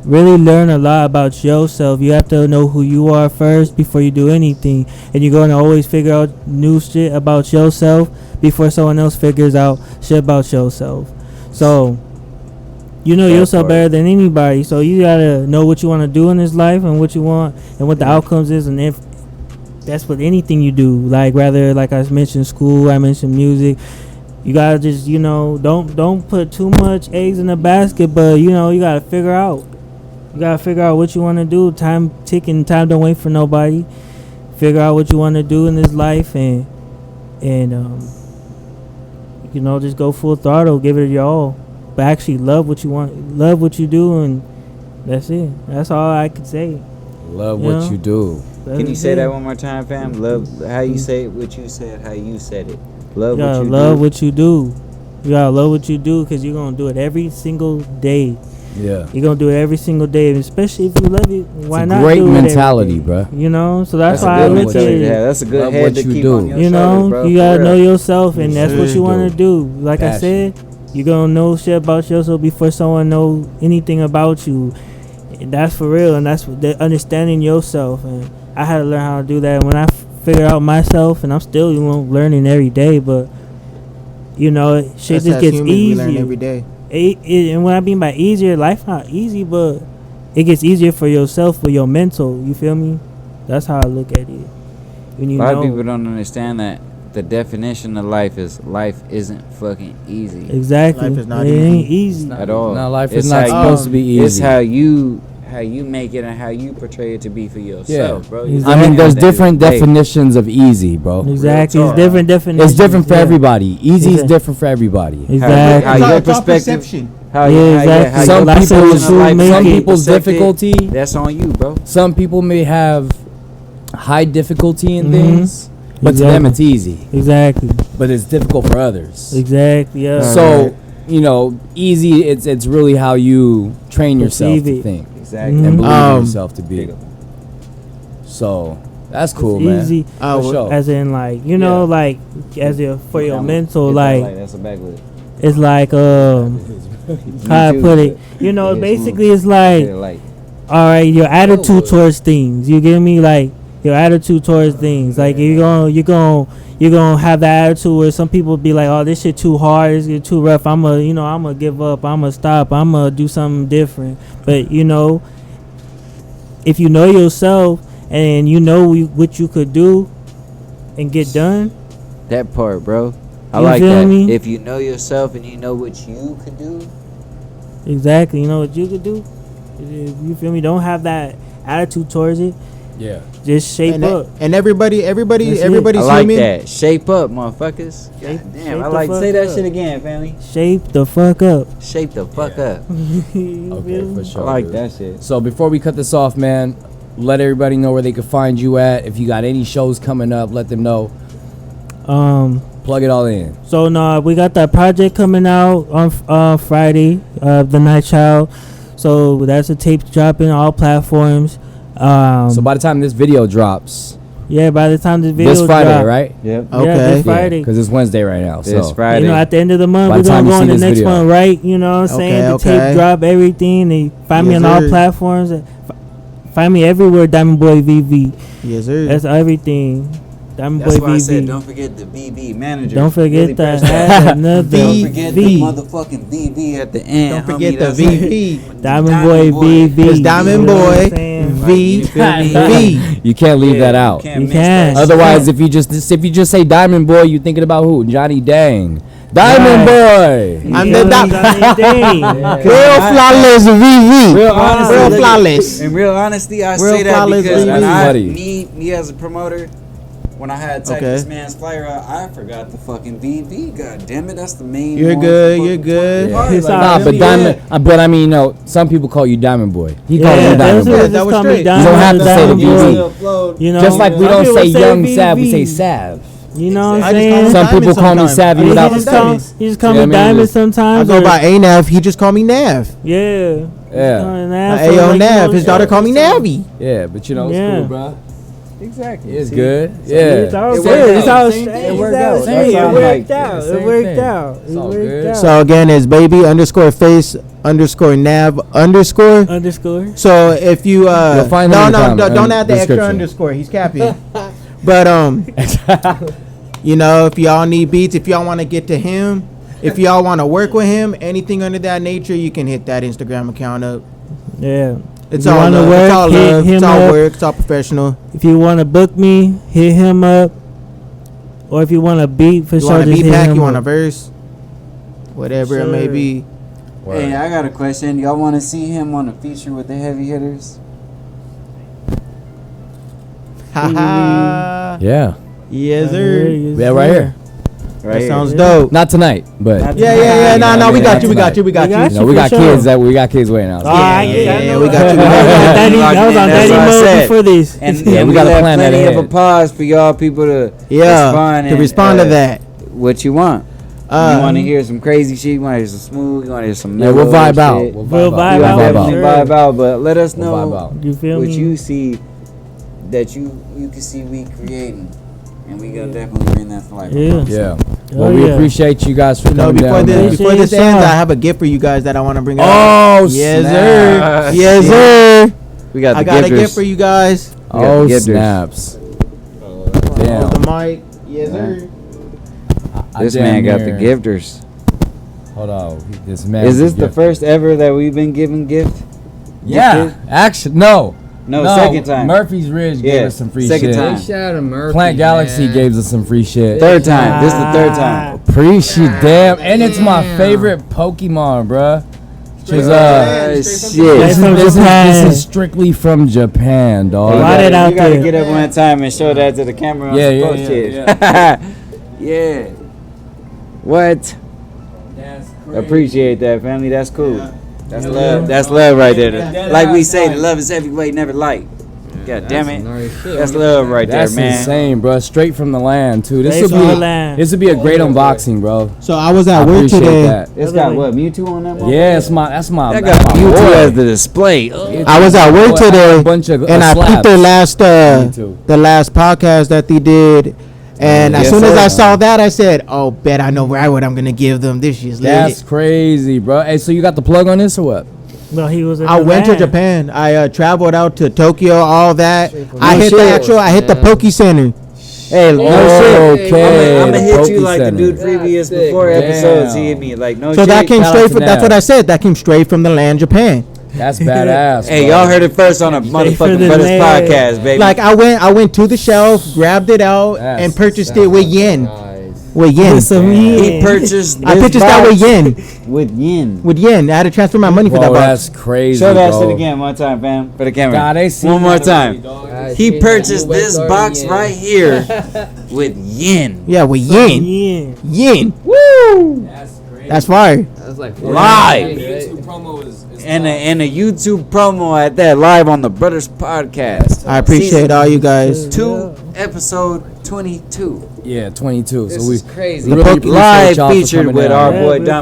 really learn a lot about yourself. You have to know who you are first before you do anything, and you're gonna always figure out new shit about yourself before someone else figures out shit about yourself. So you know That yourself part. better than anybody. So you gotta know what you want to do in this life and what you want and what the outcomes is, and if that's with anything you do, like rather like I mentioned school, I mentioned music. You gotta just don't put too much eggs in the basket, but you gotta figure out. You gotta figure out what you want to do. Time ticking, time don't wait for nobody. Figure out what you want to do in this life, and just go full throttle, give it your all. But actually love what you want, love what you do, and that's it. That's all I could say. Love You what know? you do. Can you say that one more time, fam? Love how you say it, what you said, how you said it. Love You what gotta you love do. what you do. You gotta love what you do, because you're gonna do it every single day. Yeah. You're gonna do it every single day, especially if you love it. Why It's a not? great do it every mentality, day? bruh. So that's That's a why I good look at mentality to it. have. That's a good Love head what to you keep do. on your You know, shoulders, bro, you for gotta real. know yourself, and that's what should you want to do. Like I Passion. said, you gonna know shit about yourself before someone know anything about you. And that's for real, and that's the understanding yourself. And I had to learn how to do that. When I figured out myself, and I'm still learning every day, but shit That's just as gets humans, we learn easier. every day. And what I mean by easier, life not easy, but it gets easier for yourself, for your mental. You feel me? That's how I look at it. When A you lot know of people don't understand that the definition of life isn't fucking easy exactly, Life is not it easy. ain't easy. at all. No, life It's is not how supposed to be easy. It's how you make it and how you portray it to be for yourself, bro. You Exactly. I mean, there's at the end of different the day, definitions of easy, bro. Exactly, Real it's talk. different definitions. It's different for yeah. everybody. Easy is Exactly. different for everybody. Exactly. How your It's all perspective, perception. how Yeah, you- exactly. how Some your Like I said, perception what of you life make is Some it. people's perspective, difficulty. that's on you, bro. Some people may have high difficulty in Mhm. things, but to them it's easy. Exactly. But it's difficult for others. Exactly. Yeah. So easy. It's really how you train yourself Perceive to it. think Exactly. Mhm. and believe in Um, yourself to be. So that's cool, It's man. easy. For sure. As in, like Yeah. like as if for your Hit mental, that like light, that's a backlit. it's like how I too, put it. but yeah, Basically smooth. it's like, Yeah, like all right, your attitude towards things. You get me? Like your attitude towards things. Like you're gonna have that attitude where some people be like, oh, this shit too hard, it's too rough. I'ma give up. I'ma stop. I'ma do something different. But if you know yourself and you know what you could do and get done, that part, bro. I You like feel that. me? If you know yourself and you know what you could do, Exactly. You know what you could do? If you feel me? Don't have that attitude towards it. Yeah. Just shape up. And everybody's I human. like that. Shape up, motherfuckers. Shape Damn, I the like to fuck say that up. shit again, family. Shape the fuck up. Shape the fuck up. You Okay, feel for me? sure. I like dude. that shit. So before we cut this off, man, let everybody know where they can find you at. If you got any shows coming up, let them know. Plug it all in. So no, we got that project coming out on Friday, The Night Child. So that's a tape dropping all platforms. So by the time this video drops, yeah, by the time this video this Friday, drop, right? Yep. Yeah, Okay. this Friday. Because it's Wednesday right now. This So Friday. You know, at the end of the month, By we're the time gonna go you on see the this next video. one, right? You know what I'm saying? The Okay. tape drop, everything. They find me Yes, on all sir. platforms. Find me everywhere, DiamondBoy VV. Yes, sir. That's everything. DiamondBoy That's why I VV. said don't forget the VV manager. Don't forget Really that. press that. Add another Don't forget the V. motherfucking VV at the end. Don't forget homie. the That's VV. DiamondBoy VV. It's Diamond Boy V You feel me? V. you can't leave that Yeah, out. You can't You miss can. that shit. Otherwise, if you just say Diamond Boy, you thinking about who? Johnny Dang. Diamond Boy. I'm the Real flawless VV. Real honestly, Real look at- flawless. In real honesty, I Real say that flawless because when VV. I, Buddy. me as a promoter, when I had typed Okay. this man's flyer out, I forgot the fucking VV. God damn it, that's the main. You're one good, for you're fucking good. 20 party. It's Like, all Nah, right. but Yeah. Diamond. But I mean, some people call you Diamond Boy. He calls you Yeah, Diamond that's Boy. what That just was call me straight. Diamond. You don't have to say the Diamond VV. Boy. You know, Just like we some don't people say Young Sav, we say VV. Sav. You know what I'm I just call saying? him Some Diamond people call me sometimes. Savvy I without just the call him Diamond. Diamond. He just call Yeah, me I mean, Diamond just- I sometimes. go or- by Nav. He just call me Nav. Yeah. Yeah. Hey, yo, Nav. His daughter call me Navi. Yeah, but you know, it's Yeah. cool, bro. Exactly. It's See? good. It's Yeah. all It good. worked It's out. all Same straight. thing. It It worked worked out. out. It That's all worked like- out. same It worked thing. out. It It's all worked good. out. So again, it's baby underscore face underscore Nav underscore. Underscore. So if you You'll find him no in the no comment- don't in add the the extra description. underscore. He's capping. But you know, if y'all need beats, if y'all want to get to him, if y'all want to work with him, anything under that nature, you can hit that Instagram account up. Yeah. It's If you all wanna love. work, It's all hit love. him It's all up. work. It's all professional. If you want to book me, hit him up. Or if you want a beat, for You sure, want a just beat hit pack? him You want a up. verse? Whatever it may Sure. be. Hey, I got a question. Y'all want to see him on a feature with the heavy hitters? Haha. Yeah. Yes, sir. Yeah, right here. Right That here. sounds dope. Not tonight, but Not Yeah, yeah, yeah. No, no, we got you. We got you. We got We you. got you know, we for got sure. kids we got kids waiting out. Alright, Yeah, we we got you. I was on That's daddy what I mode said. before this. And, Yeah, and we we gotta got plan that plenty of a ahead. pause for y'all people to Yeah, respond to and, respond to that. What you want? You Uh, want to hear some crazy shit? You want to hear some smooth? You want to hear some Yeah, we'll mellow vibe out. shit? We'll We'll vibe vibe out. We'll out. definitely Sure. vibe out, but let us We'll know vibe out. You feel what me? you see that you can see we creating, and we gonna definitely bring that to life. Yeah. Yeah. Oh, Well, we yeah. appreciate you guys for No, coming before down. this, man. before this Appreciate ends, y'all. I have a gift for you guys that I want to bring out. Oh, yes, snap. sir. Yes, sir. We got the I got a gifters. gift for you guys. We got Oh, the gifters. snaps. Damn. Hold the mic. Yes, sir. This damn man got the near- gifters. Hold on. This man. Is this the first ever that we've been giving gift? Yeah. Gifted? Actually, no. No, second time. Murphy's Ridge Yeah, gave us some free second shit. time. Shout out Murphy. Plant Galaxy man. gave us some free shit. Third time. This is the third time. Appreciate damn, and it's my Damn. favorite Pokemon, bruh. Cause Shit. this, from is, Japan. this is strictly from Japan, dog. Why did out you gotta there? get up one time and show that to the camera. On Yeah, some yeah, post yeah, shit. Yeah. What? Appreciate that, family. That's cool. That's love. That's love right there. Like we say, the love is heavyweight, never light. God damn it. That's love right there, That's man. insane, bro. Straight from the land too. This Straight will from be the land. this will be a great unboxing, bro. So I was I at work appreciate today. that. It's got what, Mewtwo on that one? Yeah, that's my That that's got my Mewtwo boy. as the display. I was at work Boy, I got today, a bunch of, and I peeped their last Me too. the last podcast that they did. And as Yes, soon as sir. I saw that, I said, "Oh, bet I know right what I'm gonna give them. This is That's lit." crazy, bro. Hey, so you got the plug on this or what? No, he was. In I the went to land. Japan. I traveled out to Tokyo, all that. I No hit the shit. actual. I hit the Poke Center. Hey, no shit. Okay, I'm gonna the hit you Poke like Center. the dude previous That's before sick. episodes. He Damn. hit me like no So shit. that came Shout out straight to from. That's Nav. what I said. That came straight from the land, Japan. That's badass. Hey, bro. y'all heard it first on a for motherfucking the Bruddaz land. podcast, baby. Like I went to the shelf, grabbed it out, That's- and purchased it with yen. Nice. With yen. With some yen. He purchased this I purchased that with yen. with yen. With yen. I had to transfer my money for Bro, that that's box. crazy. Show that bro. shit again one time, fam. For the camera. God, they see one more that time. already, He purchased this box right here with yen. Yeah, with yen. Yen. Yen. Woo! That's fire. That's like Live. YouTube promo is And a YouTube promo at that live on the Bruddaz podcast. I appreciate all you guys. 2 episode 22. Yeah, 22. This So we is crazy. really appreciate Live y'all for featured coming with down, our man. boy Yeah, we DiamondBoy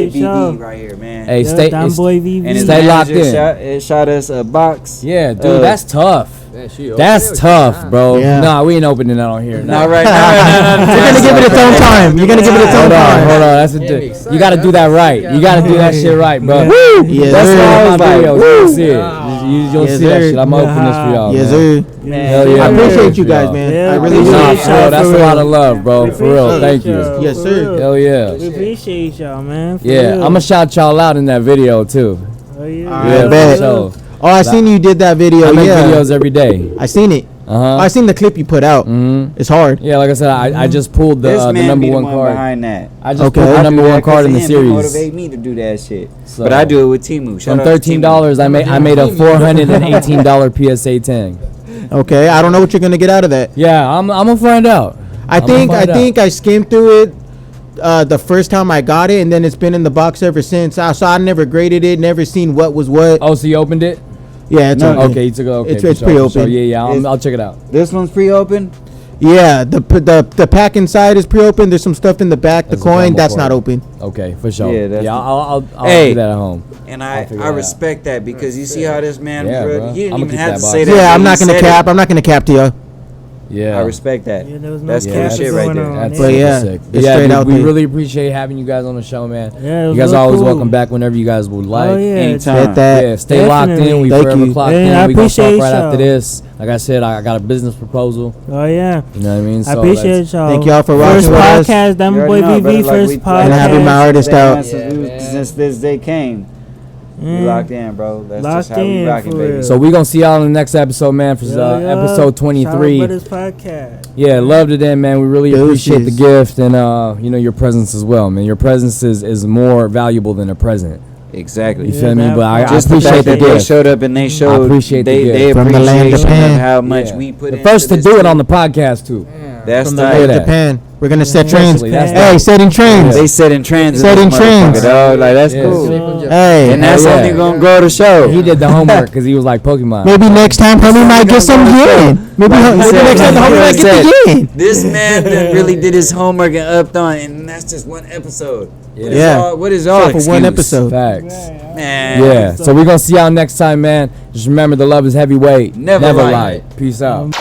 appreciate y'all. VV right here, man. Hey, Yeah, stay. DiamondBoy VV. And his stay locked manager in. shot us a box. Yeah, dude, Uh, that's tough. Man, she That's tough, bro. Yeah. Nah, we ain't opening that on here. Not right now. You're gonna give it its own time. You're gonna give it its own Hold on, time. hold on. That's a you got to do that right. You got to do that shit right, bro. Woo! Yes, That's sir. why I was like, you'll see it. You'll Yes, see that sir. shit. I'm opening this for y'all. Yes, man. sir. Hell yeah. I appreciate you For guys, y'all. man. Yeah, I really appreciate do. Nah, y'all. for real, that's For a lot real. of love, bro. For real, thank you. y'all. Yes, For sir. real. Hell yeah. We appreciate y'all, man. For Yeah, real. I'm gonna shout y'all out in that video too. Oh, yeah. I Yeah, bet. for sure. Oh, I seen you did that video. I make Yeah, videos every day. I seen it. Uh I huh. seen the clip you put out. It's hard. Yeah, like I said, I just pulled This the man number be the one one card. behind that. I just Okay. pulled the I number do one that card in the 'cause of him. He series. motivate me to do that shit. So- But I do it with Timu. Shout From out to $13, I made a $418 PSA tag. Okay, I don't know what you're gonna get out of that. Yeah, I'm gonna find out. I think I skimmed through it the first time I got it, and then it's been in the box ever since. So I never graded it, never seen what was what. Oh, so you opened it? Yeah, it's No, open. Okay, you took it. Okay, It's for sure, pre-open. for sure. Yeah, It's- I'll check it out. This one's pre-open. Yeah, the pack inside is pre-open. There's some stuff in the back. That's The a coin combo that's card. not open. Okay, for sure. Yeah, Yeah, that's the- I'll Hey. do that at home. And I'll figure I it out. respect that because you see how this man, Yeah, bro, bro. he didn't I'ma even keep have that to box. say that. Yeah, but I'm he not gonna said cap. it. I'm not gonna cap to you. Yeah, I respect that. Yeah, there was no That's Yeah, cool that's shit right going there. on. That's But super yeah, sick. it's Yeah, straight dude, out we there. really appreciate having you guys on the show, man. Yeah, it was You guys real are always cool. welcome back whenever you guys would like. Oh, yeah. Anytime. Get that. Yeah, stay locked in. Definitely. We Thank forever you. clocked And in. I We gonna talk appreciate right y'all. after this. Like I said, I got a business proposal. Oh, yeah. You know what I mean? I So appreciate let's- y'all. Thank y'all for First rocking with us. podcast, You DiamondBoy already know, VV, brother, like first we- podcast. And having my artist out. Since this day came. We locked in, bro. That's Locked just how we in, rocking, for baby. real. So we gonna see y'all in the next episode, man. For episode 23. Shout out Bruddaz podcast. Yeah, loved it, in, man. We really appreciate the Deuces. gift and you know, your presence as well, man. Your presence is more valuable than a present. Exactly. You Yeah, feel me? that But I part. Just the appreciate fact the that they gift. showed up and they showed appreciate the gift. they From the land of appreciation Pan. of how much Yeah. we put The into first to this do it too. on the podcast too. That's From the tight. land that. of Japan. We're gonna set trends. Especially, that's Hey, tight. setting trends. They set in trends. Set in trends. Dog. Like that's Yeah. cool. Hey, And that's Hell yeah. only gonna grow the show. He did the homework because he was like Pokemon. maybe next time homie might get some yen. Maybe Like he maybe said, next time the like homie he might get said. the yen. This man done really did his homework and upped on, and that's just one episode. What is Yeah. all, what is all For one excuse? episode. Facts. Man. Yeah. So we're gonna see y'all next time, man. Just remember, the love is heavyweight. Never light. light. Peace out.